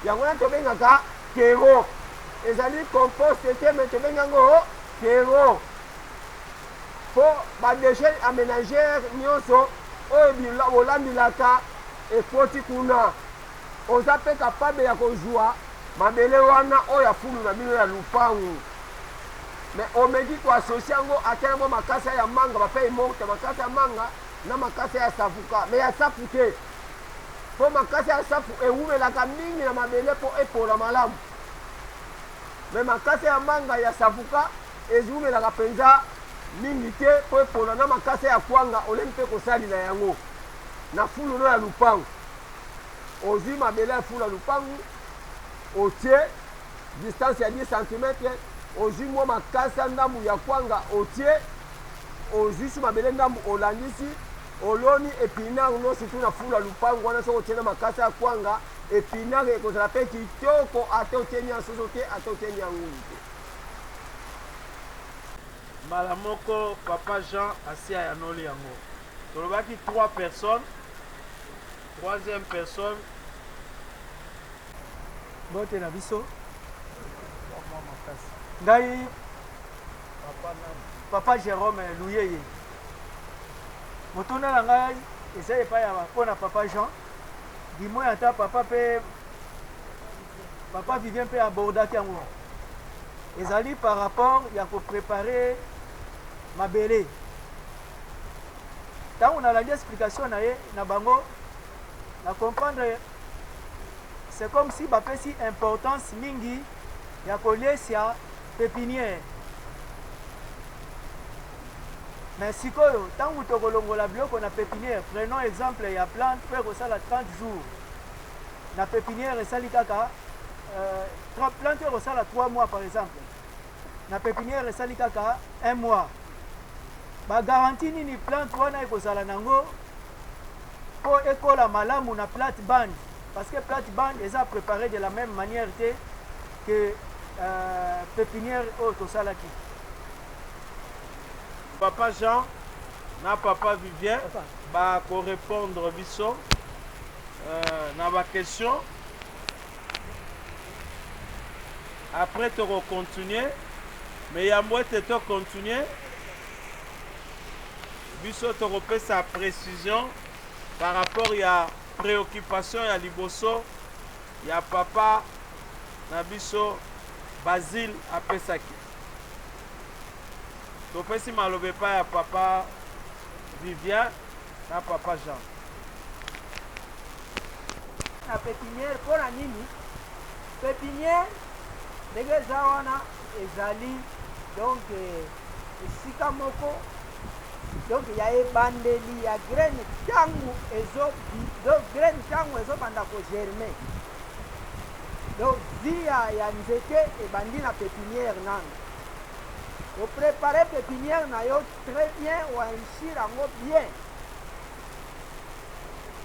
yango wana tobengaka terreau ezali compost te mais tobengi yango terreau po badéchet aménagère nyonso oyo olambilaka ekoti kuna oza mpe kapable ya kozwa mabele wana oyo ya fulu na bino ya lupangu mais omeki koasocie yango ata mwa makasa ya manga bape emorte makasa ya manga na makasa ya safuka mais ya safu te mpo makasa ya safu ewumelaka mingi na mabele mpo epola malamu mais makasa ya manga ya safuka eziwumelaka mpenza mingi te mpo epola na makasa ya kwanga olemi mpe kosalila yango na fulu no ya lupangu ozwi mabele ya fulu ya lupangu otie distance ya 10 cm ozwi mwa makasa ndambu ya kwanga otie ozwi su mabele ndambu olandisi oloni epinare nyonso tu na fulu ya lupangu wana soki otie na makasa ya kwanga epinare ekozala mpe kitoko ate otie nyansoso te ate otie nyangulu te mbala moko papa Jean asi ayanoli yango tolobaki 3 personnes. Troisième personne. Bote na biso. Ngai papa Jérôme Louyeye. Motuna na ngai essaye pa ya pona papa Jean. Dimo ata papa pe papa Vivien pe abordaki yango. Ezali par rapport ya ko préparer mabele. Tant on a l'explication na bango, na comprendre, c'est comme si ba pesi importance mingi ya koliesia pépinière. Mais si tant vous tokolongola biloko na pépinière, prenons exemple ya plante peut kosala 30 jours. Na pépinière esali kaka plante kosala 3 mois par exemple. Na pépinière esali kaka 1 mois. Ba garantie nini plante wana ekozala nango po ekola malamu na plate band, parce que plate band est préparé de la même manière que pépinière auto salaki. Papa Jean na papa Vivien va répondre biso na ma question. Après tu vas continuer, mais il y a moi tu continuer. Biso tu repères sa précision par rapport à la préoccupation à Liboso, il y a papa Nabiso Basile à Pesaki. Tu peux si malobe pas à papa Vivien à papa Jean. La pépinière pour la nini, pépinière, les gens ezali donc sikamoko. Donc il y a des bandeli, il y a des graines tango donc graines tango ezo banda ko germer. Donc via ya nzete et bandi na pépinière nan. Au préparer pépinière na yo très bien ou enrichir ango bien.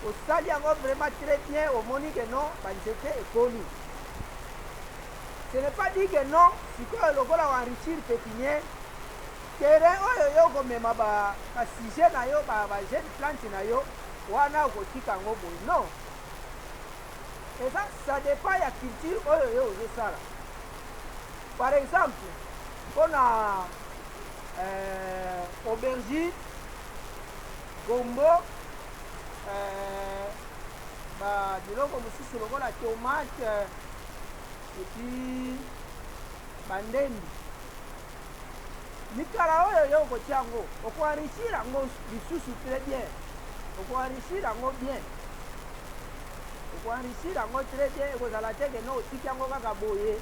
Au sali ango vraiment très bien au moni que non ba nzete est connu. Ce n'est pas dit que non, si quoi le gola enrichir pépinière terrain oyo yo komema ba sujet na yo ba jeune plante na yo wana kotika ngo boy non. Et ça dépend ya culture oyo yo ozosala. Par exemple, on a aubergine, gombo, ba biloko mosusu lokola tomate et puis bandendi. Mikala oyo yo kotia yango okoenrichir yango lisusu très bien, okoenrichir yango bien, okoenrichir yango très bien, ekozala te ke no otiki yango kaka boye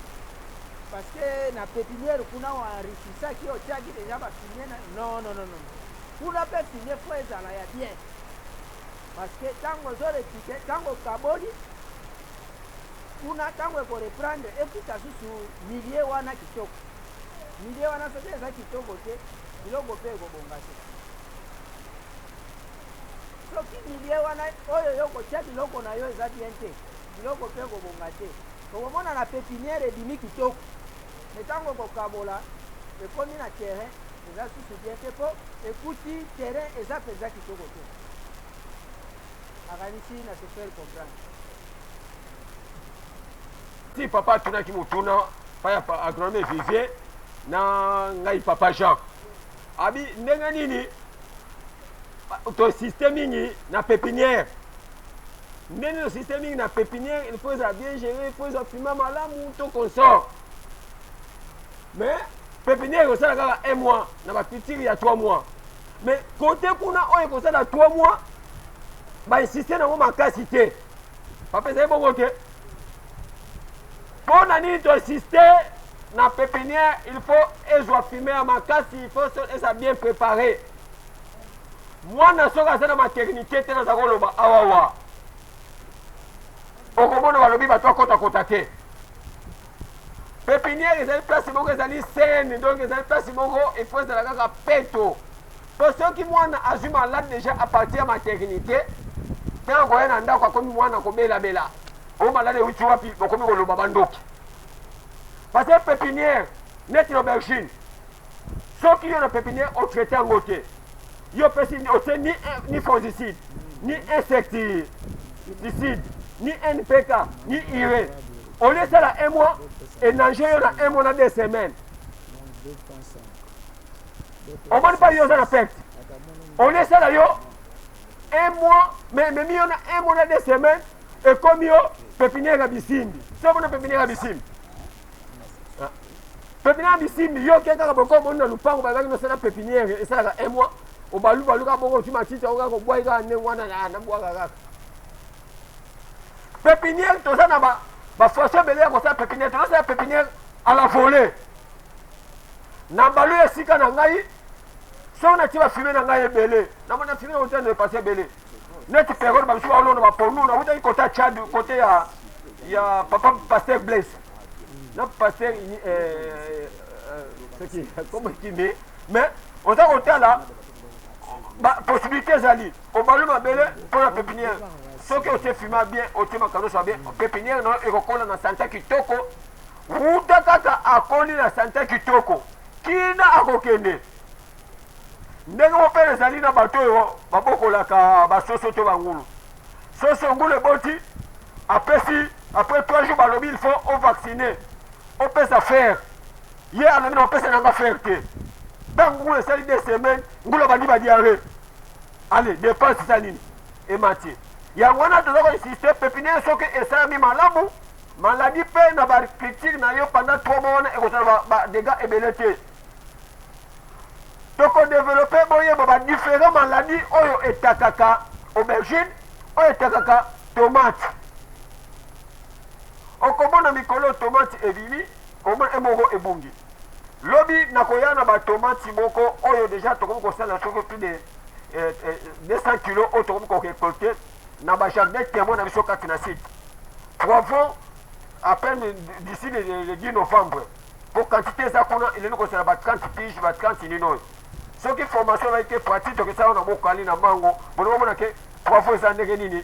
parce que na pépinière kuna oenrichissaki otiaki déjà bafinier non non non non kuna mpe finier fo ezala ya bien parce que ntango ozoretike ntango okaboli kuna ntango ekoreprendre ekuta susu milie wana kitoko. Milieu wana soki eza kitoko te biloko mpe ekobonga te. Soki milieu wana oyo yo kotia biloko na yo eza bien te biloko mpe ekobonga te. Okomona na pépinière ebimi kitoko me ntango kokabola ekomi na terrain eza susu bien te mpo ekuti terrain eza mpenza kitoko te. Akanisi na se faire comprendre. Si papa tunaki mutuna paya agronome Vivien na ngai papa Jean abi ndenge nini to système mingi na pépinière ndenge le système mingi na pépinière il faut ça bien gérer il faut ça fumer malamu to consort mais pépinière ça kaka 1 mois na ba petit il y a 3 mois mais côté kuna oyo ko ça 3 mois ba insister na mo makasi te papa ça bon côté pour nani to insister na pépinière, il faut ezwa fumer à ma casse, il faut ça bien préparé. Moi, na soka ça na maternité, te na zakoloba awawa. Okomona balobi ba to kota te. Pépinière, ils ont place moko ezali saine, donc ils ont place moko il faut ça kaka peto. Pour ceux qui moi na azui malade déjà à partir de maternité, tant ko yana ndako comme moi na ko bela bela. O malade uchi wapi bokomi koloba bandoki. Parce que pépinière, net l'aubergine. Ceux qui ont la pépinière ont traité en côté. Ils ont fait ni fongicide, ni insecticide, ni NPK, ni IRE. On laisse ça là 1 mois et nager là 1 mois dans 2 semaines. On ne va pas y avoir la perte. On laisse ça là 1 mois, mais il y a 1 mois dans 2 semaines et comme il y a pépinière à Bissimbi. C'est bon pépinière à Bissimbi. Pépinière à Bissimbi, il y a quelqu'un qui a beaucoup de lupango, par exemple, dans la pépinière et ça là 1 mois. obaluka bongo ti matiti yango kaka obwaki kaka ndenge wana nabwaka kaka pépinière toza na bafoso ebele ya kosala pépinière tozosala pépinière à la volée na balu esika na ngai soki nati bafilme na ngai ebele namona filme na kota na epase ebele neti période babiso baolona bapondu nakutaki kota Tchad kote ya papa Pasteur Blaise na Pasteur comment il mais oza kotala possibilité ezali obalu mabele mpo na pépinière soki otie filma bien otie makambo nyonso bien pépinière na ekokola na sante kitoko wuta kaka akoli na sante kitoko kina akokende ndenge mopele ezali na bato oyo babokolaka basoso to bangulu soso ngulu eboti apesi après 3 jours balobi il faut ovaccine opesa faire ye alobi na opesa nanga faire te ntango ngulu esali 2 semaines ngulu abandi badiare ale dépense eza nini emati yango wana toza koinsiste pépinière soki esalami malamu maladi mpe na bacritique na yo pendant 3 mois wana ekozala badégâts ebele te tokodéveloppe boyeba badifférent maladi oyo etakaka aubergine oyo etakaka tomate okomona mikolo tomate ebimi omona emoko ebungi lobi nakoya na batomati moko oyo déjà tokomi kosala soki plus de 200 kilo oyo tokomi korécolte na bajardin témoin na biso kati na site poivron à peine d'ici le 10 novembre pour quantité eza kuna elingi kosala ba 30 tige ba 30 nini oyo soki formation ezali te pratique tokesala na mokali na mango bono bomona ke poivron eza ndenge nini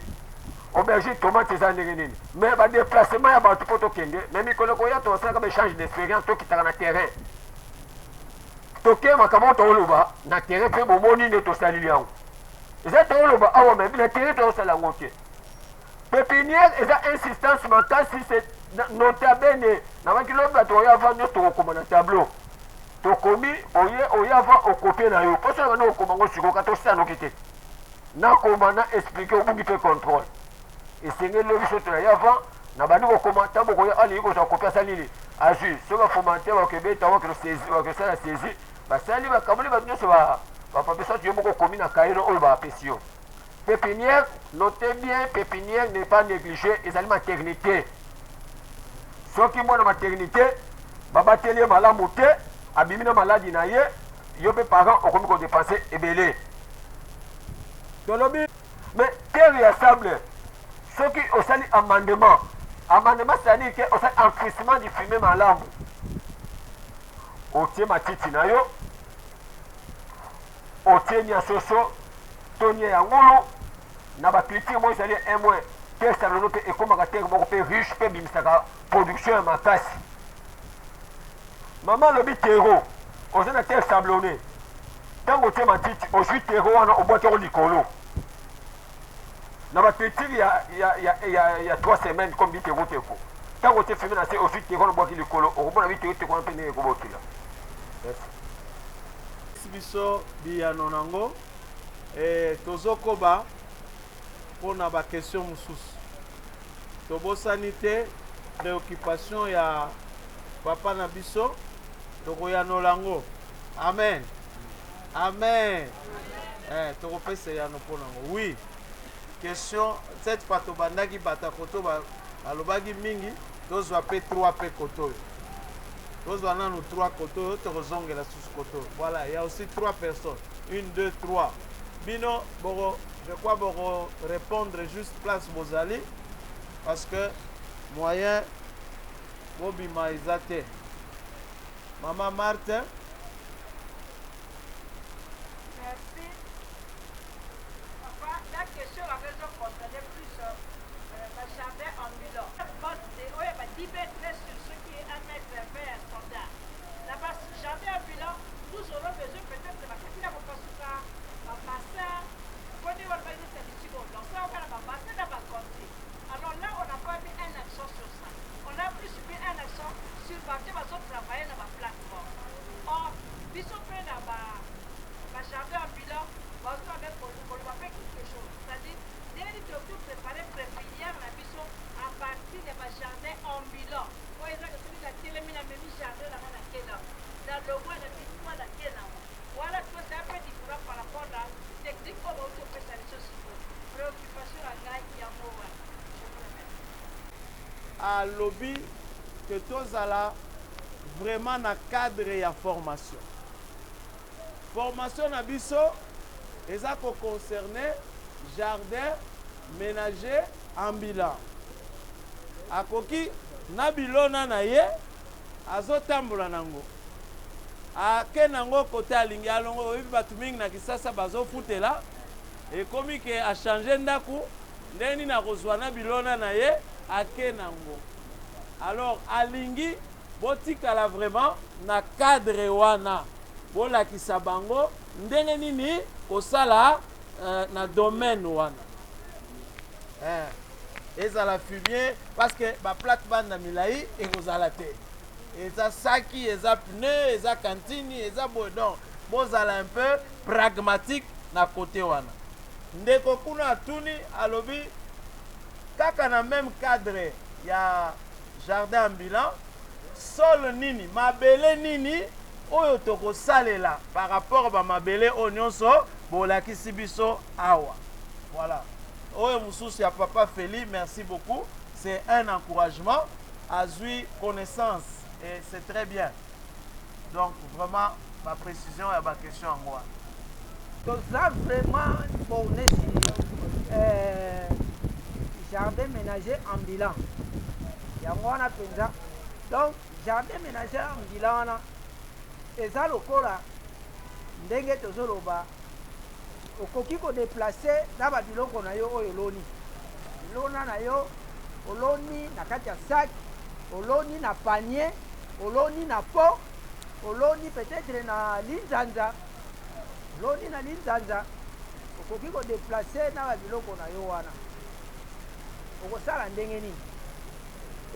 aubergine tomate eza ndenge nini mais badéplacement ya bato mpo tokende mais mikolo koya tosalaka baéchange d'expérience tokitaka na terrain toke makambo tooloba na terrain mpe bomoni nde tosalili yango eza tooloba awa me na terrain tozosala yango te pépinière eza insistance makasi nota bene na bakilo bato oyo avant nyonso tokokoma na tableau tokomi oye avant okopie na yo mpo solaka nde okoma ngo sikoka tosala noki te nakoma na explike obungi mpe contrôle esengeli lo biso toya ye avant na bandi kokoma ntango koya alingi kozwa kopie asali nini azwi soki baformateur bakebeta bakosala saisi basali bakamoli bato nyonso bapapesa yo moko okomi na kayeno oyo bapesi yo pépinière notez bien pépinière n'est pas négligé ezali maternité soki mwana maternité babateli ye malamu te abimi na maladi na ye yo mpe parent okomi kodepense ebele tolobi mais terre ya sable soki osali amendement c'est-à-dire ke osali enfouissement du fumier malamu otie matiti na yo otie nia soso to nia ya ngulu na baculture moko ezali un mois terre sabloneux mpe ekomaka terre moko mpe riche mpe ebimisaka production ya makasi mama alobi terreau oza na terre sablonné ntango otie matiti ozwi terreau wana obwatako likolo na baculture ya 3 semaines comme bitero teko ntango otie fumier na se ozwi terreau na obwaki likolo okomona bitero teko wana mpe ndenge ekobotila biso biyano nango tozokoba mpona bakestion mosusu tobosani te préoccupation ya papa na biso tokoyanola yango amen amen tokopesa yano mpo nango oui question cette fois tobandaki bata koto balobaki mingi tozwa mpe 3 mpe koto oyo tozwa nanu 3 koto oyo tokozongela susu koto oyo voilà il y a aussi 3 personnes 1 2 3 bino boko je crois boko répondre juste place bozali parce que moyen bobima eza te mama Martin. Merci. Papa, la question la raison comprenait plus le jardin ambulant. Oui, bah, 10 mètres sur ce qui est 1 mètre vers un standard. Là-bas, jardin ambulant, nous aurons besoin peut-être de la question pour passer ça, un bassin. Quand on va organiser cette seconde, donc ça, on va avoir un bassin dans ma contrée. Alors là, on n'a pas mis un accent sur ça. On a plus mis un accent sur le bâtiment, on va travailler dans ma plateforme. Or, puisqu'on fait dans ma jardin ambulant, on va faire quelque chose. C'est-à-dire, dès que tu prépares pépinière, la mission à partir de ma jardin ambulant. Pour exemple, celui qui a tiré la même jardin dans le mois de Kéna. Dans le mois de Kéna. Voilà, c'est un peu différent par rapport à alobi que tozala vraiment na cadre ya formation. Formation na biso eza ko concerner jardin ménager ambulant. Akoki na bilona na ye azotambola nango. Ake nango kote alingi alongo oyebi bato mingi na Kisasa bazofutela ekomi ke achange ndaku ndeni na kozwa na bilona na ye ake nango. Alors alingi botikala vraiment na cadre wana bolakisa bango ndenge nini kosala na domaine wana. Ezala fumier parce que ba plate bande milai ekozala te. Eza saki, eza pneu, eza cantine, eza bodon. Bozala un peu pragmatique na côté wana. Ndeko kuna atuni alobi kaka na même cadre ya jardin ambulant sol nini mabele nini oyo tokosalela par rapport ba mabele oyo nyonso bolakisi biso awa. Voilà. Oyo mususu ya papa Feli, merci beaucoup. C'est un encouragement à jouir connaissance et c'est très bien. Donc vraiment ma précision et ma question en moi. Donc ça vraiment borné sur jardin ménager ambulant. Yango wana penza. Donc jardin ménager ambulant wana eza lokola ndenge tozoloba okoki ko déplacer na ba biloko na yo oyo loni. Lona na yo oloni na kati ya sac, oloni na panier, oloni na pot, oloni peut-être na linzanza. Oloni na linzanza okoki ko déplacer na ba biloko na yo wana. Okosala ndenge nini?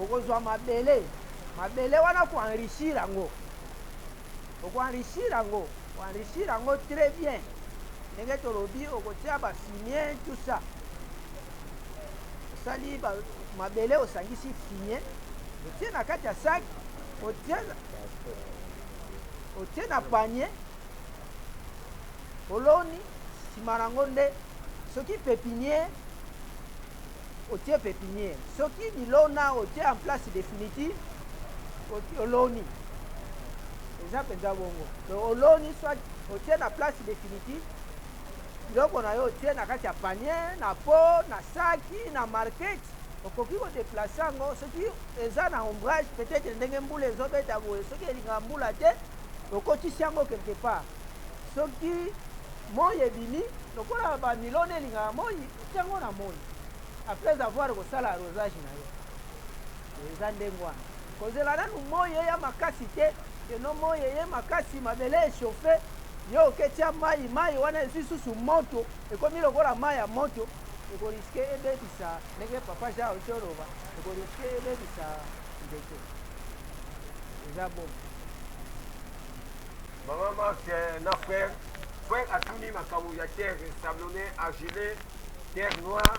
Okozwa mabele. Mabele wana ko enrichir yango. Oko enrichir yango. Ko enrichir yango très bien. Ndenge tolobi okotia ba fumier tout ça. Osali ba mabele osangisi fumier. Otie na kati ya sac. Otie na panier. Oloni sima nango nde soki pépinière otie pépinière. Soki bilona otie en place définitive oloni. Eza penza bongo. Oloni soit otie na place définitive. Biloko na yo otie na kati ya panier, na pot, na saki, na market. Okoki ko déplacer yango soki eza na ombrage peut-être ndenge mbula ezobeta boye soki elinga mbula te okotisi yango quelque part. Soki moi ebimi lokola ba milone elinga moi tiango na moi après avoir kosala arrosage na yo eza ndenge wana kozela nanu moi ya makasi te eno moi ye makasi mabele échauffé yo oketia mai wana lisusu moto ekomi lokola mai ya moto ekoriske ebebisa ndenge papa ja otoroba ekoriske ebebisa ndeke eza bon. Maman Marc na frère atuni makambo ya terre sablonnée argilée terre noire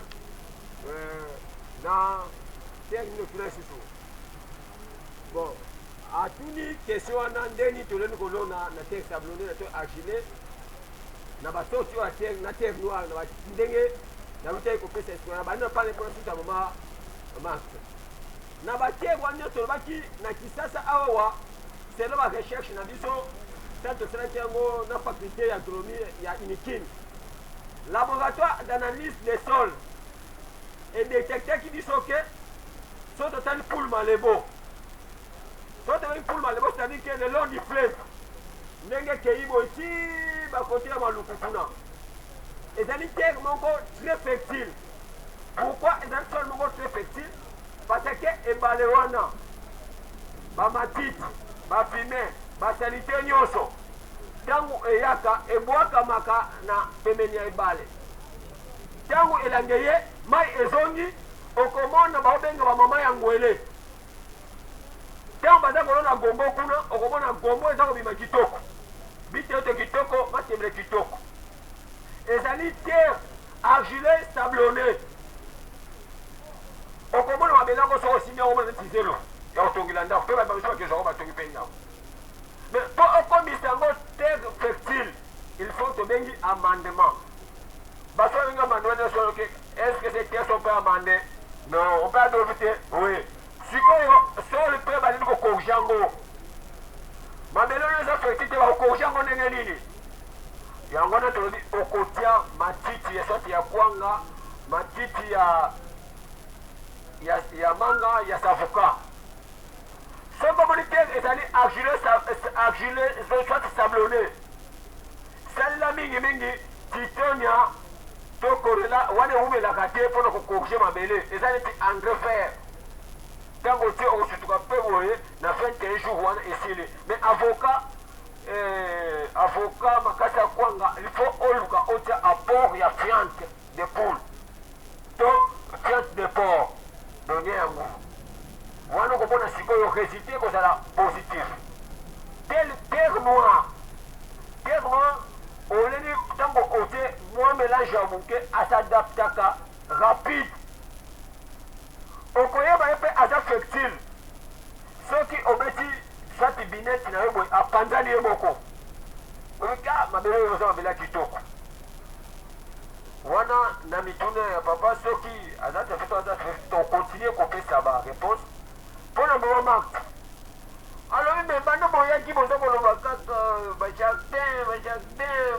na terre naturelle surtout. Bon atuni question wana ndeni toleni kolona na terre sablonnée na terre argilée na basoti ya terre na terre noire na ndenge na lutai kopesa espoir bana pale pour tout moment Marc na baterre wana tolobaki na Kisasa awa c'est la recherche na biso. Tant que c'est la faculté d'agronomie, il y a une laboratoire d'analyse des sols et détecteur qui dit que sont totalement pour malebo. Sont totalement pour malebo, c'est-à-dire que le long du fleuve, n'engue keibo ici, bah côté à Malukufuna. Et ça dit que très fertile. Pourquoi est-ce que très fertile? Parce que ebalewana, ba matite, ba fumée. Basalite nyonso tangu eyaka ebwaka maka na pembeni ya ebale tangu elangeye mai ezongi okomona baobenga bamama ya ngwele tangu baza kolona gombo kuna okomona gombo eza kobima kitoko bite yote kitoko batembele kitoko ezali terre argileux sablonnée okomona mabele yango soko osimbi yango mona tizelo ya kotongela ndako mpe babiso bakezwako batongi mpe ndako. Mais pour comme il s'en terre fertile, il faut te donner un amendement. Est-ce que ces terres sont pas amendées? Non, on peut adopter. Oui. sikoyo sole mpe balingi kokorige yango mabele oyo eza feti te bakokorige yango ndenge nini yango wana tolobi okotia matiti ya soti ya kwanga matiti ya manga ya savoka soko moni te ezali argile soit sablonné salila mingi titonia to korela wana ewumelaka te mpona kokorige mabele eza neti engrais vert ntango te okosutuka mpe boye na 21 jours wana esili mais avocat makasi ya kwanga il faut oluka otia apport ya fiante de poule to fiante de porc donge yango wana okomona sikoyo résultat ekozala positif terre noire oleni ntango otie mwa mélange ya moke asadaptaka rapide okoyeba ye mpe aza fertile soki obeti sati bineti na ye boye apanzani ye moko oika mabele oyo oza mabele ya kitoko wana na mituna ya papa soki aza tefeto aza tokontinue kopesa baréponse mpo na mama marke alobi me bando boyaki boza koloba kaka bajardin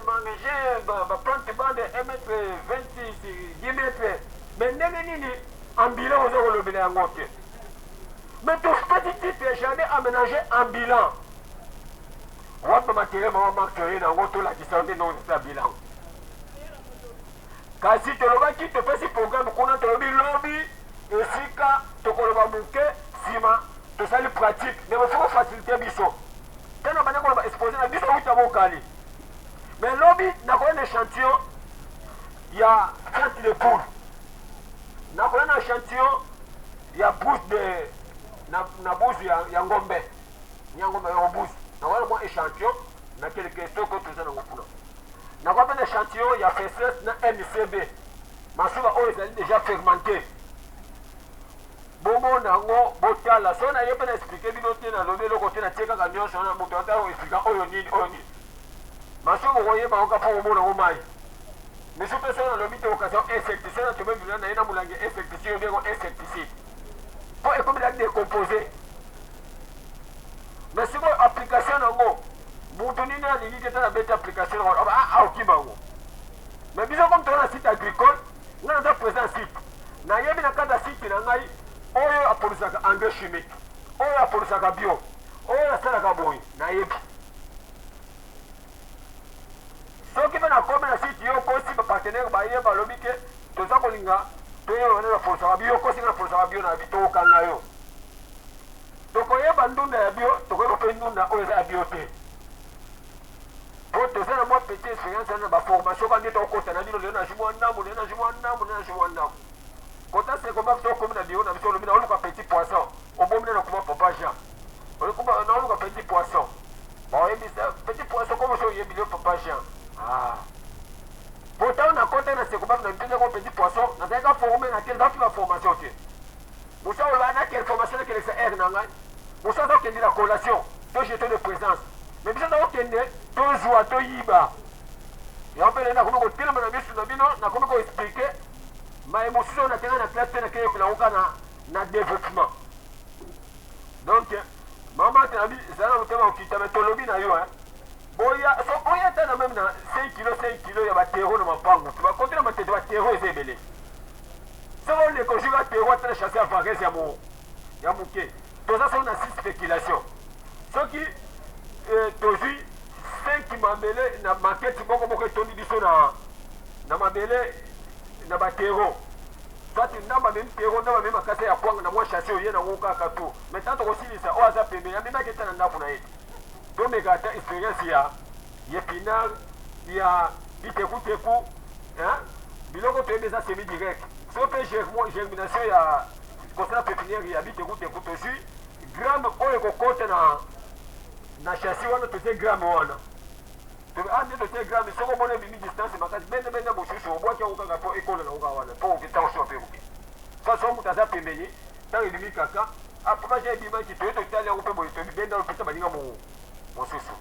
magasin baplante bande 1 mètre 26 10 mètre me ndenge nini ambulant oza kolobela yango te mais topesi titre jardin aménagé ambulant wapi matériel mama marke oye nango tolakisa nde nozisa bilan kasi tolobaki topesi programme kuna tolobi lobi esika tokoloba moke nsima tosali pratique mais bafoko facilité biso tena bande koloba exposé na biso wuta bokali mais lobi nakoya na échantillon ya fiante de poule nakoya na échantillon ya bouche de na bouche ya ngombe nyangombe ya bouche nakoya mwa échantillon na quelque soko toza nango kuna nakoya mpe na échantillon ya fesses na MCB masuba oyo ezali déjà fermenté bongo nango botala so na ye mpe na explike bino te nalobi eloko te natie kaka nyonso wana moto ata explika oyo nini masuba okoyeba oka mpo omona ngo mai misu mpe so nalobi te occasion insecticide na tobe bilona na ye na molangi insecticide obengo insecticide mpo ekomela décomposé mais sikoyo application nango mutu nini alingi te tana beti application nango aokima yango mais biso comme toza na site agricole nga naza présent site nayebi na kati ya site na ngai oyo apolisaka engrais chimique oyo apolisaka bio oyo asalaka boye nayebi soki mpe nakomi na site yo kosi bapartenaire baye balobi ke toza kolinga toyo wana bapolisaka bio kosinga napolisaka bio na tokanga yo tokoyeba ndunda ya bio tokoyeba mpe ndunda oyo eza ya bio te po toza na mwa petit expérience na baformation kandi tokota na bino lelo na jimwa ndambo lelo na jimwa ndambo lelo na jimwa ndambo kota sekomba biso okomi na bio na biso olobi na oluka petit poisson obomina na kuma papa jean na oluka petit poisson baoyebisa petit poisson komo so oyebi lio papa jean pourtant na kota na sekomba na mpenzako petit poisson nazalaka forme na kele zafi baformation te mosa oloba na kele formation na kelekisa aire na ngai mosa aza okende na collation to jeton de présence mais biso aza okende tozwa toyiba yango mpe nakomi kotelema na biso na bino nakomi koexplike ma émotion natenga na classe te nakeye kolangoka na développement donc mama tenabi ezala na motema okita me tolobi na yo boya so oya ata na meme na 5 kilo ya batero na mapango te bakonte na matete batero eza ebele soko oleka ojuka atero ata na chasse ya varese ya moke toza soko na 6 spéculation soki tozwi 5 mabele na maketi moko etondi biso na mabele na batero soit ndamba memi tero ndamba memi makasa ya kwanga na mwa chasse oye nango kaka to mais tant tokosilisa oyo aza pembeni amemaki ata na ndako na ye tomeka ata expérience ya épinard ya bitekuteku biloko toyebi eza semi direct so mpe germination ya kosala pépinière ya bitekuteku tozwi gramme oyo ekokota na chasse wana totie gramme wana nde totie gramme soko mona ebimi distance makasi bende mosusu obwaki yango kaka mpo ekola nango kaka wana mpo okitaoso mpe moke faso moto aza pembeni ntango ebimi kaka papa ja ebimaki toye totali yango mpe boye tobibenda opesa baninga mosusu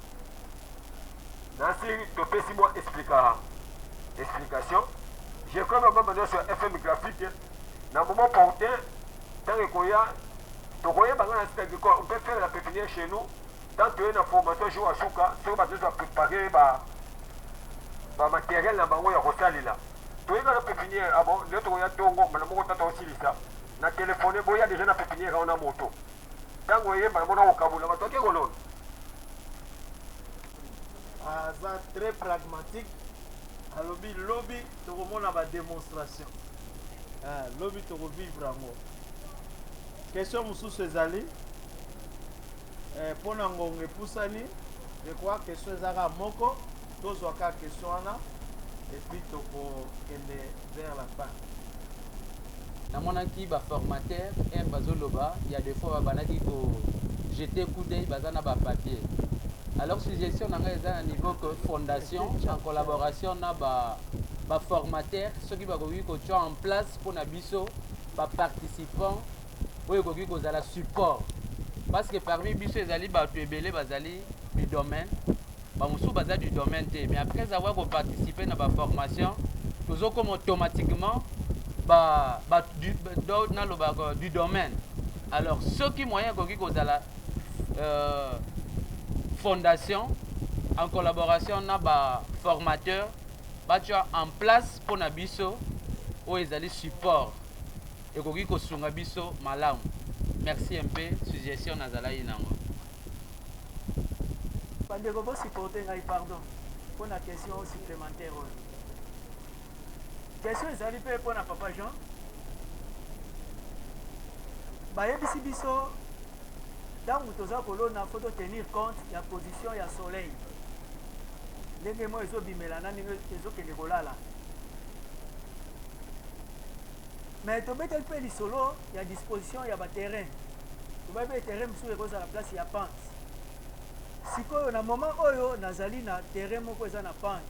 nasi topesi mwa explication je crois mama nyonso ya fm graphique na moment portin ntango ekoya on peut faire la pépinière chez nous. Tant que une formation joue à Souka, si on va préparer le matériel là, on va resaler là. Tu es dans la pépinière, ah bon, l'autre on a tongo, mais on a aussi ça. Na téléphoné, il y a déjà la pépinière on a moto. Tant qu'on y est, on a au Kaboul, on va toquer au long. Ça très pragmatique. Alors, lobby, tu as une démonstration. Lobby, tu vivre en haut. Question Moussou Cezali. Pour nous Poussani, je crois que question Zara Moko, deux ou quatre questions et puis tu peux aller vers la fin. Dans mon anti formateur un bazoloba, il y a des fois banaki ko jeter coup d'œil bazana ba papier. Alors suggestion dans un niveau que fondation en collaboration na ba formateur ceux qui va ko en place pour na biso ba participants oyo ko ko za la support. Parce que parmi biso ezali bato ebele bazali du domaine bamusu baza du domaine te, mais après avoir participé dans la formation toujours comme automatiquement du domaine. Alors ceux qui moyen koki kozala fondation en collaboration na ba formateur batua en place pour na biso o ezali support et koki kosunga biso malamu. Merci un peu, suggestion Nazala Inango. Bandeko, vous supportez, pardon, pour la question supplémentaire. Question, ils arrivent pour la Papa Jean. Bayebisi biso, dans Moutoza Kolona, il faut tenir compte de la position du soleil. Les mots, ils ont bimélana, ils ont kénékolala. Mais tu mets un peu les solos, il y a disposition, il y a des terrains. Tu mets des terrains sur la place, il y a pente. Si on a un moment où on a un terrain, il y a pente.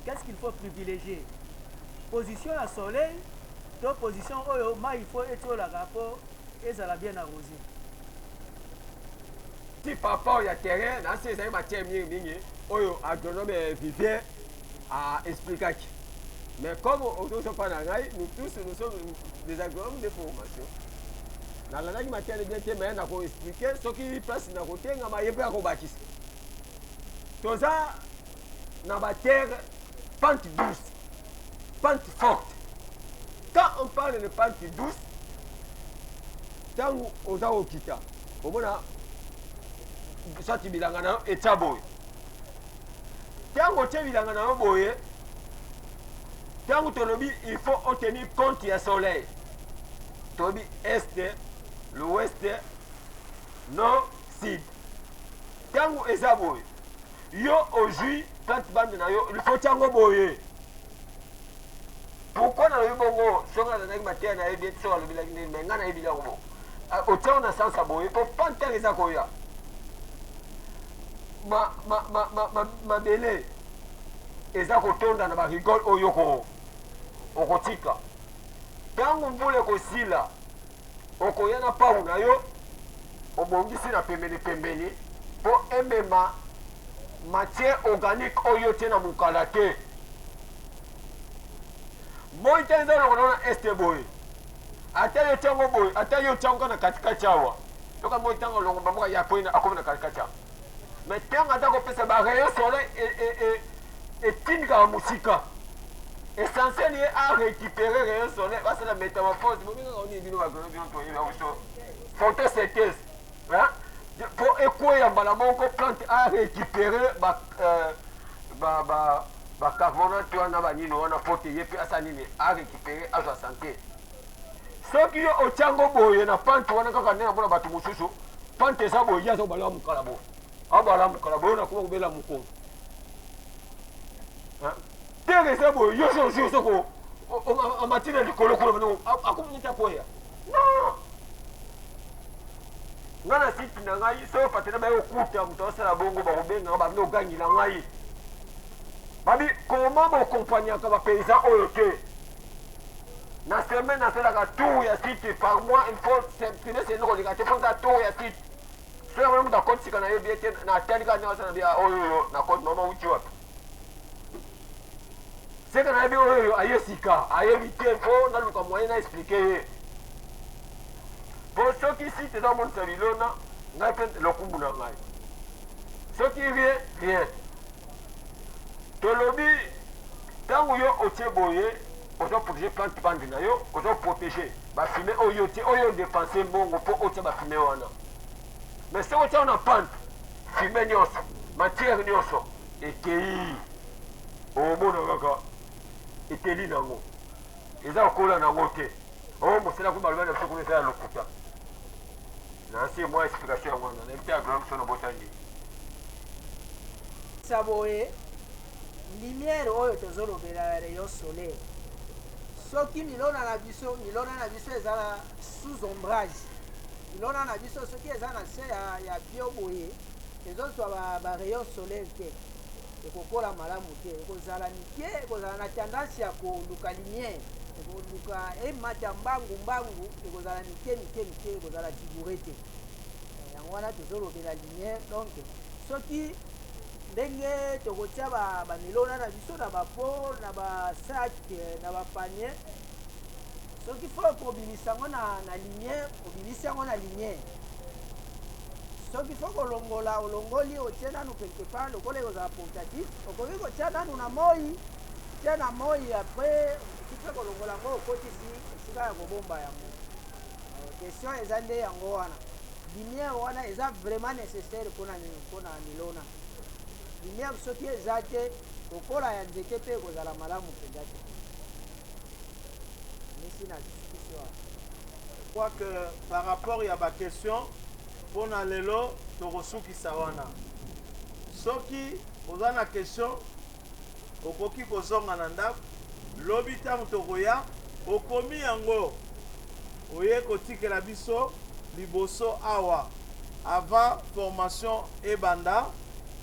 Qu'est-ce qu'il faut privilégier? Position à soleil, donc position où il faut être là rapport et ça l'a bien arrosé. Si papa il y a terrain, dans ces matières où agronome Vivier a expliqué. Mais comme nous sommes pas dans nous tous nous sommes des agronomes de formation. Dans la matière de bien mais on a expliqué ce qui passe dans le côté, on a pas à bâtir. Tout ça, dans la terre, pente douce, pente forte. Quand on parle de pente douce, tant qu'on a au kita, on a ça qui bilangana et taboy. Tant qu'on tient bilangana boye. Quand il faut tenir compte du soleil. Tobi est, l'ouest, nord, sud. Quand vous êtes aboyé, yo aujourd'hui, quand il faut tango boye. Pourquoi na yo bongo, songa na matière na bien so le bilangine mais ngana ebila ngo. Autant na sens aboyé pour pas teresa koya. Ma belle. Eza kotonda na ba rigole oyoko. Okotika. Tangu mbule kosila okoyana pawu na yo obongisi na pembeni po emema matière organique oyo te na mukala te. Boy tenza na este boy. Ata yo tango boy, ata yo tango na katika chawa. Toka boy tango longo bamuka ya poina akomna katika chawa. Mais tango ata ko pesa ba rayon soleil et tinga musika. Essentiel est à récupérer rien soleil, parce que la métamorphose, on est venu à photosynthèse. Pour écouer un balamon qu'on plante à récupérer carbonate, on a protégé, puis à récupérer à la santé. Ceux qui ont au Tchango boy, na pante, on a quand même un bateau moussou, pante ça boy, y'a un balam calabo. Un balam calabo, on a quoi ou la mouko. Teresa boy, yo so en matière de colocolo non, a communauté poya. Non. Ngana siti na ngai so patena ba okuta mtosa la bongo ba kubenga ba no gangi na ngai. Babi comment mo compagnie ka ba paysan oyoke. Na semaine na sala ka tour ya site par mois il faut s'imprimer c'est non négatif faut ça tour ya site. C'est vraiment da compte sikana yo bien na tandika na sana bia oyo na compte maman uchi wapi. C'est que nous avons aïe sika, aïe vite, il faut nous moyen d'expliquer. Pour ce qui ici, tu dans mon salilona, n'a pas le coup de l'angai. Ce qui rien. Te lobby, tant que yo otie boye, on doit protéger plante pandinayo, on doit protéger. Bah fumer oyote, oyo dépenser mongo pour otie bah fumer wana. Mais si on a pente, fumer nyoso, matière nyoso, et tei, au bon kaka, et teli nango. Et ça okola nango te. Oh, moi c'est là que je vais faire le lokuta. C'est moi explication à moi, on a été à grand son botanique. Saboé. Lumière oyo tozolobela rayon soleil soki milona na biso ezala sous ombrage milona na biso soki eza na se ya bio boye ezozwa ba rayon soleil te ekokola malamu te ekozala mike ekozala na tendance ya koluka lumière ekoluka emata mbangu ekozala mike ekozala figure te yango wana tozolobela lumière donc soki ndenge tokotia bamilona na biso na bapo na basak na bapanier soki fo kobimisa yango na lumière obimisi yango na lumière soki fo kolongola olongoli otie nanu quelque part lokola ekozala portatif okoki kotia nanu na moi tie na moi apres okipe kolongola yango okotisi esika ya kobomba yango question eza nde yango wana lumière wana eza vraiment nécessaire mpona milona lumière soki eza te kokola ya nzete mpe ekozala malamu mpenza te misi na discussion. Je crois que par rapport à ma question mpona lelo tokosukisa wana soki oza na question okoki kozonga na ndako lobi ntango tokoya okomi yango oye kotikela biso liboso awa avant formation ebanda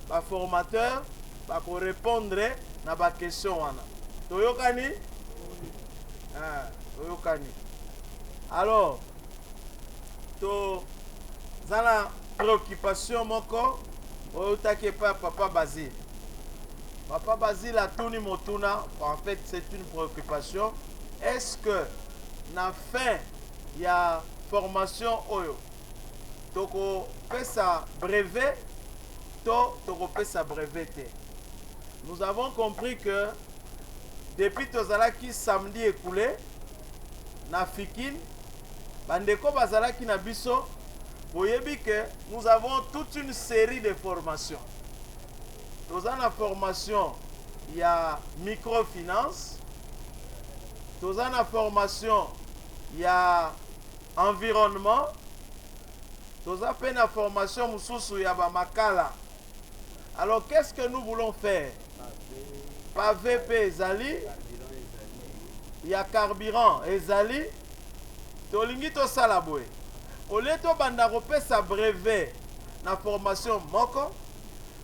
baformateur bakorépondre na baquestion wana toyokani toyokani alors toza na préoccupation moko oyotaki epai papa Basile. Papa Basile atuni motuna en fait c'est une préoccupation est-ce que na fin ya formation oyo tokopesa brevet tokopesa brevet te. Nous avons compris que depuis tozalaki samedi écoulé na Fikine bandeko bazalaki na biso boyebi que nous avons toute une série de formations. Toza na formation ya microfinance, toza na formation ya environnement, toza pe na formation mususu ya ba makala. Alors qu'est-ce que nous voulons faire? Pavé pe ezali, ya carburant ezali, tolingi tosala boye. Ole to banda kopesa brevet na formation moko,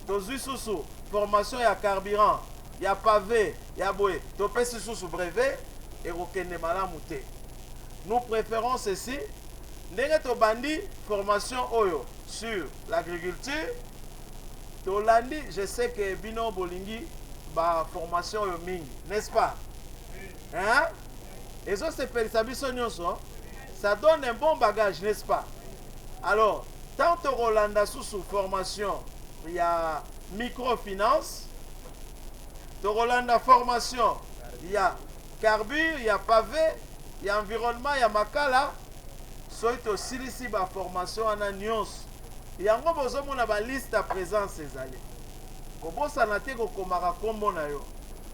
tozwi susu formation ya carburant, ya pavé, ya boye, topesi susu brevet ekokende malamu te. Nous préférons ceci. Ndenge tobandi formation oyo sur l'agriculture, tolandi, je sais que bino bolingi ba formation oyo mingi, n'est-ce pas? Hein? Et ça c'est persabiso nyonso, ça donne un bon bagage, n'est-ce pas? Alors, tant que Rolanda sous formation, il y a microfinance, de Rolanda formation, il y a carburant, il y a pavé, il y a environnement, il y a makala. Soit aussi ici ba formation en nyonso. Il y a encore besoin de la liste à présence ces années. Kobo sanate ko komara kombo na yo.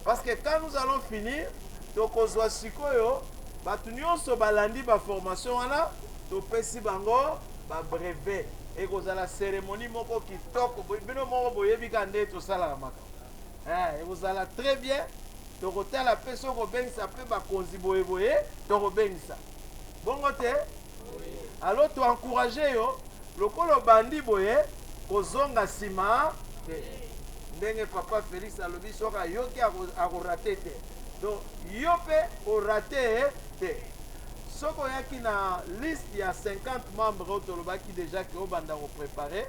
Parce que quand nous allons finir, to kozwa sikoyo, batu nyonso balandi ba formation wana, to pesi bango ba brevet. Et kozala cérémonie moko kitoko, bino moko boyebi kande to sala maka. Et kozala très bien. To kotala peso ko bengisa pe ba konzi boyeboye, to ko bengisa. Bongo te? Alors tu encourages yo lokolo bandi boye kozonga sima ndenge papa Félix alobi soka yoki akorate te donc yo pe orate te soko yaki na liste ya 50 membres otolobaki déjà que obanda ko préparer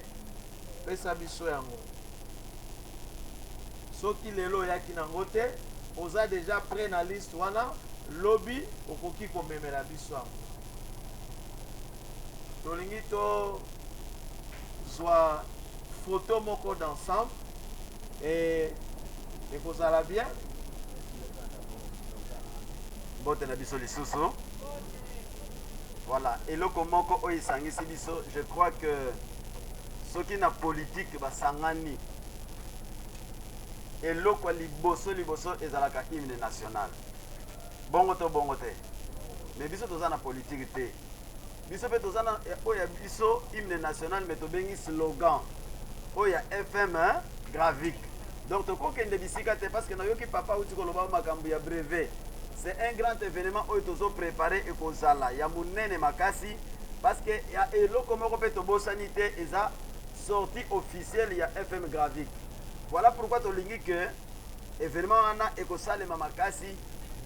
pesa biso yango soki lelo yaki nango te oza déjà prêt na liste wana lobi okoki komemela biso yango. tolingi to soit photo moko d'ensemble et ekozala bien bote na biso lisusu. Voilà, eloko moko oyo esangisi biso, je crois que soki na politique basangani eloko liboso ezalaka hymne national. Bongo to bongo te. Mais biso toza na politique te. Biso pe toza na oya biso hymne national mais tobengi slogan. Oya FM graphique. Donc tokokende bisika te parce que nayoki papa uti koloba makambo ya brevet. C'est un grand événement oyo tozo préparé et kozala ya munene makasi parce que ya eloko moko pe tobosani te eza sortie officielle ya FM graphique. Voilà pourquoi tolingi que événement wana ekosalema makasi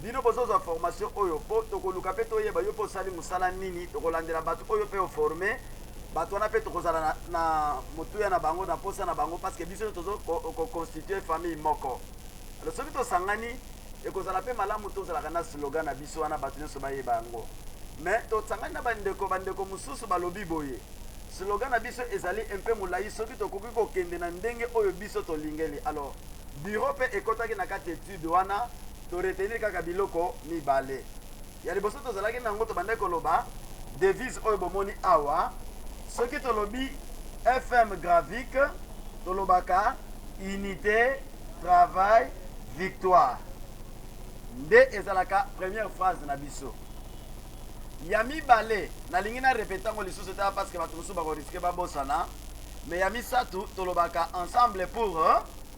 bino bozoza formation oyo po tokoluka pe toyeba yo po sali musala nini tokolandela bato oyo pe oformer bato wana pe tokozala na motuya na bango na posa na bango parce que biso tozo constituer famille moko. Alors soki tosangani ekozala pe malamu tozalaka na slogan na biso wana bato nyonso bayeba yango. Mais tosangani na bandeko mususu balobi boye slogan na biso ezali un peu molai soki tokoki kokende na ndenge oyo biso tolingeli. Alors bureau pe ekotaki na kati étude wana to retenir kaka biloko mibale. Ya liboso tozalaki nango tobandaki koloba devise oyo bomoni awa soki tolobi FM graphique tolobaka unité travail victoire nde ezalaka première phrase na biso. Ya mibale nalingi na répéter ngo lisusu ta parce que bato mosusu bakoriske babosana mais ya misatu tolobaka ensemble pour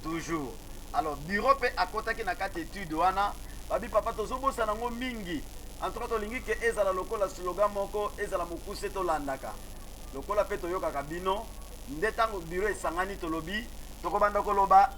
toujours. Alors bureau pe akotaki na kati étude wana babi papa tozobosana ngo mingi en tout cas tolingi ke ezala lokola slogan moko ezala mokuse tolandaka lokola pe toyokaka bino nde tango bureau esangani tolobi tokobanda koloba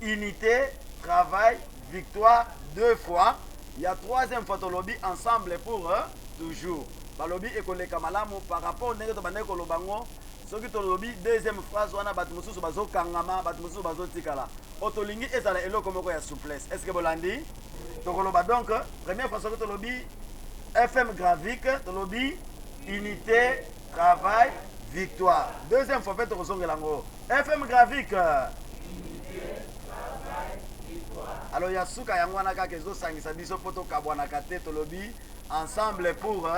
unité travail victoire deux fois ya troisième fois tolobi ensemble pour toujours. Balobi ekoleka malamu par rapport ndenge tobandaki koloba ngo soki tolobi deuxième phrase wana bato mosusu bazokangama bato mosusu bazotikala otolingi ezala eloko moko ya souplesse. Est-ce que bolandi tokoloba donc première fois soki tolobi FM graphique tolobi unité travail victoire. Deuxième fois pe tokozongela ngo FM graphique unité travail victoire. Alors ya suka yango wana kaka ezosangisa biso po tokabwanaka te tolobi ensemble pour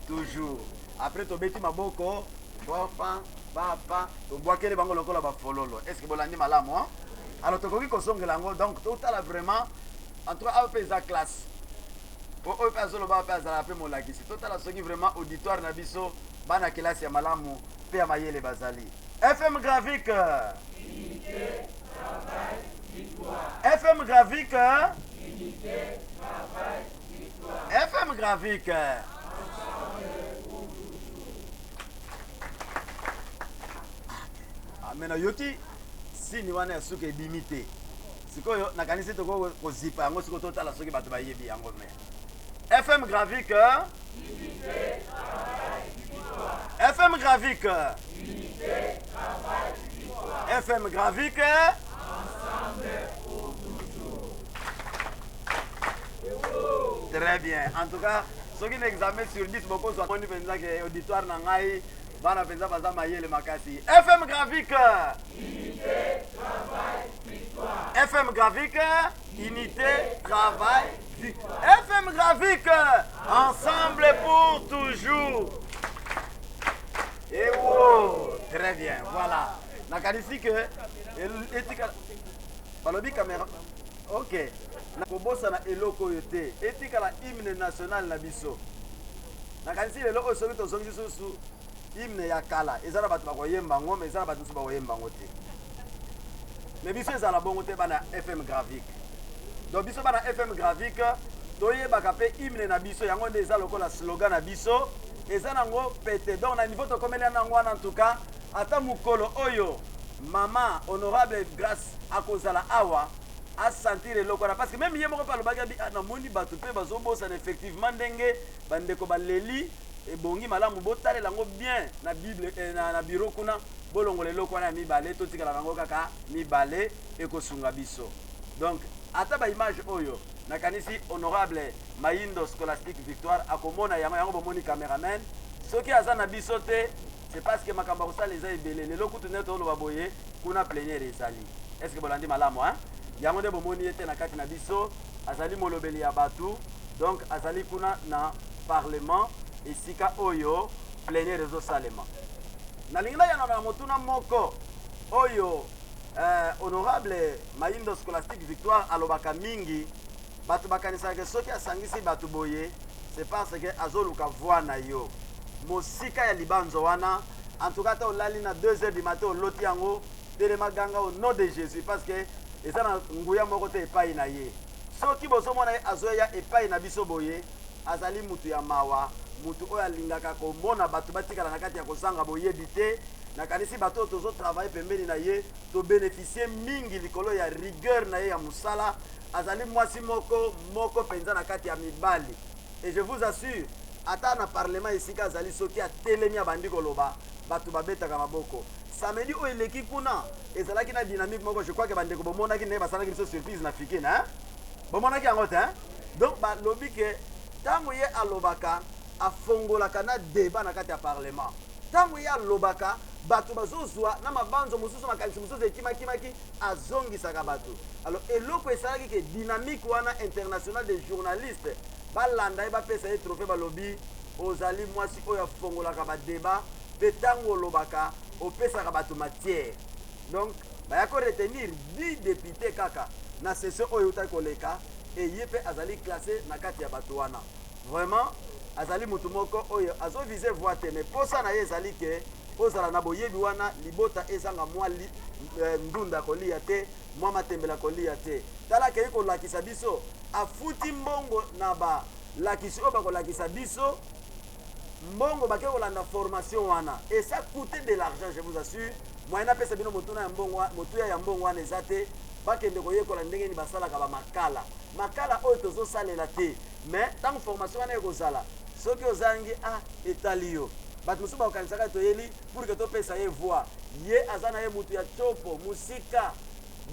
toujours. Après tobeti maboko bofa papa tobwakele bango lokola ba fololo. Est-ce que bolandi malamu hein? Alors tokoki kosongela ngo donc totala vraiment en tout cas après sa classe po oyo pe azoloba pe azala pe molakisi totala soki vraiment auditoire na biso bana kelasi ya malamu pe ya mayele bazali. FM graphique unité travail victoire. FM graphique unité travail victoire. FM graphique amena yoki sini wana ya suka ebimi te sikoyo nakanisi toko kozipa yango siko totala soki bato bayebi yango me FM graphique unité travail victoire. FM graphique unité travail victoire. FM graphique ensemble pour toujours. Très bien. En tout cas soki na examen sur 10 boko so moni penza ke auditoire na ngai bana penza baza mayele makasi. FM graphique unité travail victoire. FM graphique unité travail victoire. FM graphique ensemble pour toujours. Et wow, très bien. Voilà. Nakanisi que etika balobi caméra. OK. Nakobosa na eloko yote. Etika la hymne national na biso. Nakanisi lelo osoki tozongi susu hymne ya kala. Ezala bato bakoyemba ngo, mais ezala bato susu bakoyemba ngo te. Mais biso ezala bongo te bana FM graphique. Donc biso bana FM graphique toyebaka pe hymne na biso yango nde eza lokola slogan na biso. Eza nango pete. Donc na niveau tokomeli nango en tout cas ata mukolo oyo mama honorable grâce akozala awa a sentir eloko na parce que même yemo ko palobaka bi na moni bato pe bazobosana effectivement ndenge bandeko baleli ebongi malamu botalela ngo bien na bible na bureau kuna bolongola eloko wana mibale totikala nango kaka mibale ekosunga biso. Donc ata ba image oyo nakanisi honorable Mayindo Scholastique Victoire akomona yango bomoni cameraman soki aza na biso te c'est parce que makambo akosala eza ebele lelo kutu nde toloba boye kuna plénière ezali est ce que bolandi malamu yango nde bomoni ye te na kati na biso azali molobeli ya bato donc azali kuna na parlement esika oyo plénière ezosalema nalingi nayano na motuna moko oyo honorable Mayindo Scholastique Victoire alobaka mingi bato bakanisaka soki asangisi bato boye c'est parce que azoluka voix na yo mosika ya libanzo wana en tout cas ta olali na 2h du matin oloti yango telema ganga au nom de Jésus parce que eza na nguya moko te epai na ye soki bozomona ye azoya epai na biso boye azali mutu ya mawa mutu oyo alingaka komona bato batikala na kati ya kozanga boyebi te nakanisi bato oyo tozotravaille pembeni na ye tobénéficie mingi likolo ya rigueur na ye ya mosala azali mwasi moko mpenza na kati ya mibali et je vous assure ata na parlement esika azali soki atelemi abandi koloba bato babetaka maboko samedi oyo eleki kuna ezalaki na dynamique moko je crois que bandeko bomonaki ndenge basalaki biso surprise na fikine bomonaki yango te donc balobi ke ntango ye alobaka afongolaka na débat na kati ya parlement ntango ye alobaka bato bazozwa na mabanzo mosusu makanisi mosusu ekimaki azongisaka bato alors eloko esalaki ke dynamique wana international des journalistes balanda ye bapesa ye trophée balobi ozali mwasi oyo afongolaka badébat mpe ntango olobaka opesaka bato matière donc baya koretenir 10 député kaka na session oyo eutaki koleka eye mpe azali classé na kati ya bato wana vraiment azali mutu moko oyo azovise voix te mais posa na ye ezali ke ozala na boyebi wana libota ezanga mwa ndunda kolia te mwa matembela kolia te tala akei kolakisa biso afuti mbongo na balakisi oyo bakolakisa biso mbongo bake kolanda formation wana et ça coûte de l'argent je vous assure moyen apesa bino motuya ya mbongo wana eza te bakende koyekola ndenge nini basalaka makala oyo tozosalela te mais ntango formation wana ekozala soki ozangi etali yo bato mosusu bakokanisaka toyeli pour ke topesa ye voix ye aza na ye mutu ya topo musika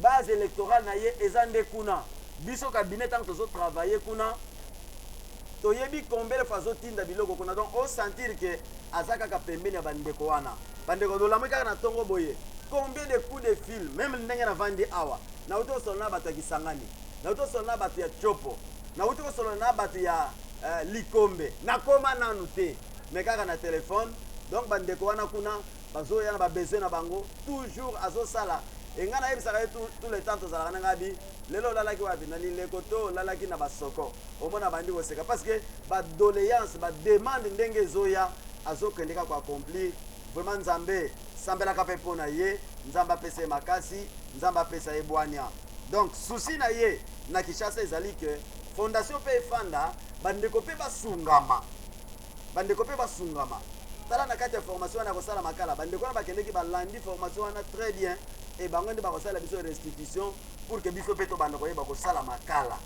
base électorale na ye eza nde kuna biso cabinet ntango tozotravaille kuna toyebi combien de fois azotinda biloko kuna donc osentir ke aza kaka pembeni ya bandeko wana bandeko dolamwi kaka na ntongo boye combien de coups de fil même ndenge na vandi awa nauti kosolola na bato ya Kisangani nauti kosolola na bato ya Chopo nauti kosolola na bato ya Likombe nakoma nanu te mais kaka na telefone donc bandeko wana kuna bazoya na babesoin na bango toujours azosala enga nayebisaka ye tout le temps tozalaka na ngabi lelo olalaki wapi na lileko to olalaki na basoko omona bandi koseka parce que badoléance bademande ndenge ezoya azokende kaka koaccomplir vraiment nzambe sambelaka mpe mpo na ye nzambe apesa ye makasi nzambe apesa ye bwania donc susi na ye na Kinshasa ezali ke fondation mpe efanda bandeko mpe basungama tala na kati ya formation wana kosala makala bandeko wana bakendeki balandi formation wana très bien et bango nde bakosala biso restitution pour que biso mpe tobanda koyeba kosala makala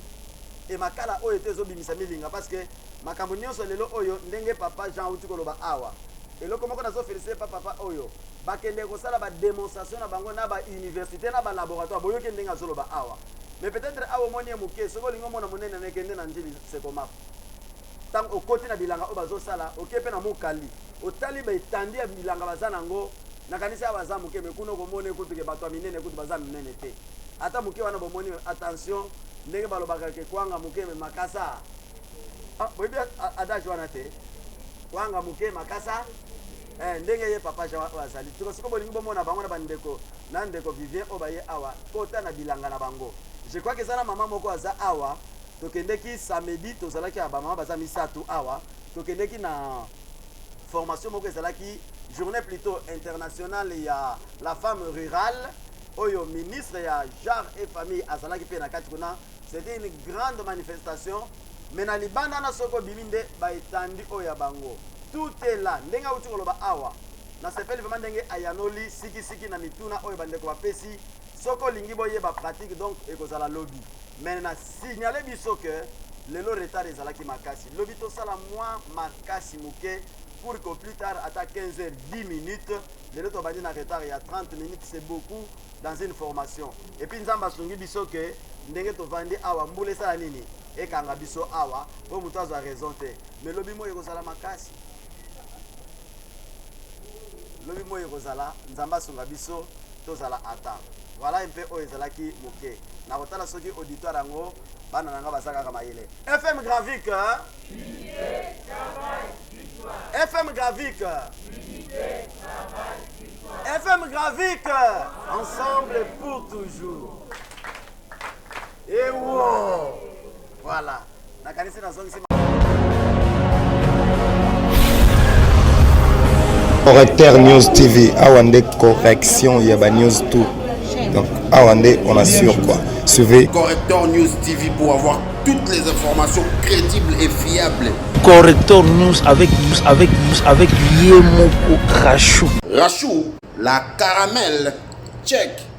e makala oyo te ezobimisa milinga parce que makambo nyonso lelo oyo ndenge papa Jean auti koloba awa eloko moko nazofelicite pa papa oyo bakende kosala bademonstration na bango na bauniversité na balaboratoire boyoki ndenge azoloba awa mais peut-être awa omoni ye moke soki olingi omona monene nekende na njili sekomako ntango okoti na bilanga oyo bazosala oke mpe na mokali otali baetandi ya bilanga baza nango nakanisi ya baza moke me kuna okomona ekutuke bato ya minene ekutu baza minene te ata moke wana bomoni attention ndenge balobaka ke kwanga moke me makasa boyebi adage wana te kwanga moke makasa ndenge ye papa Jean azali siko bolingi bomona bango na bandeko na ndeko Vivien oyo baye awa kota na bilanga na bango je crois que ezala mama moko aza awa tokendeki samedi tozalaki ya bamama baza misato awa tokendeki na formation moko ezalaki journée plutôt internationale ya la femme rurale oyo ministre ya genre et famille azalaki mpe na kati kuna c'était une grande manifestation mais na libanda na soko bimi nde baetandi oyo ya bango tout est là ndenge auti koloba awa na sepeli vraiment ndenge ayanoli sikisiki na mituna oyo bandeko bapesi soko olingi boyeba pratique donc ekozala lobi mais na signale biso que lelo retard ezalaki makasi lobi tosala mwa makasi moke pour que plus tard ata 15h 10 minutes lelo tobandi na retard ya 30 minutes c'est beaucoup dans une formation et puis nzambe asungi biso ke ndenge tovandi awa mbula esala nini ekanga biso awa po moto azwa raison te mais lobi moyo ekozala makasi lobi moyi kozala nzamba songa biso tozala ata voilà un peu oyo ezalaki moke na kotala soki auditoire yango bana nanga baza kaka mayele FM Gravique FM Gravique FM Gravique ensemble pour toujours et wow voilà nakanisi nazongisi Correcteur News TV, Awande correction, il y a News tout. Donc, Awande, on assure quoi. Suivez Correcteur News TV pour avoir toutes les informations crédibles et fiables. Correcteur News avec Yemoko Rachou. Rachou, la caramel, check.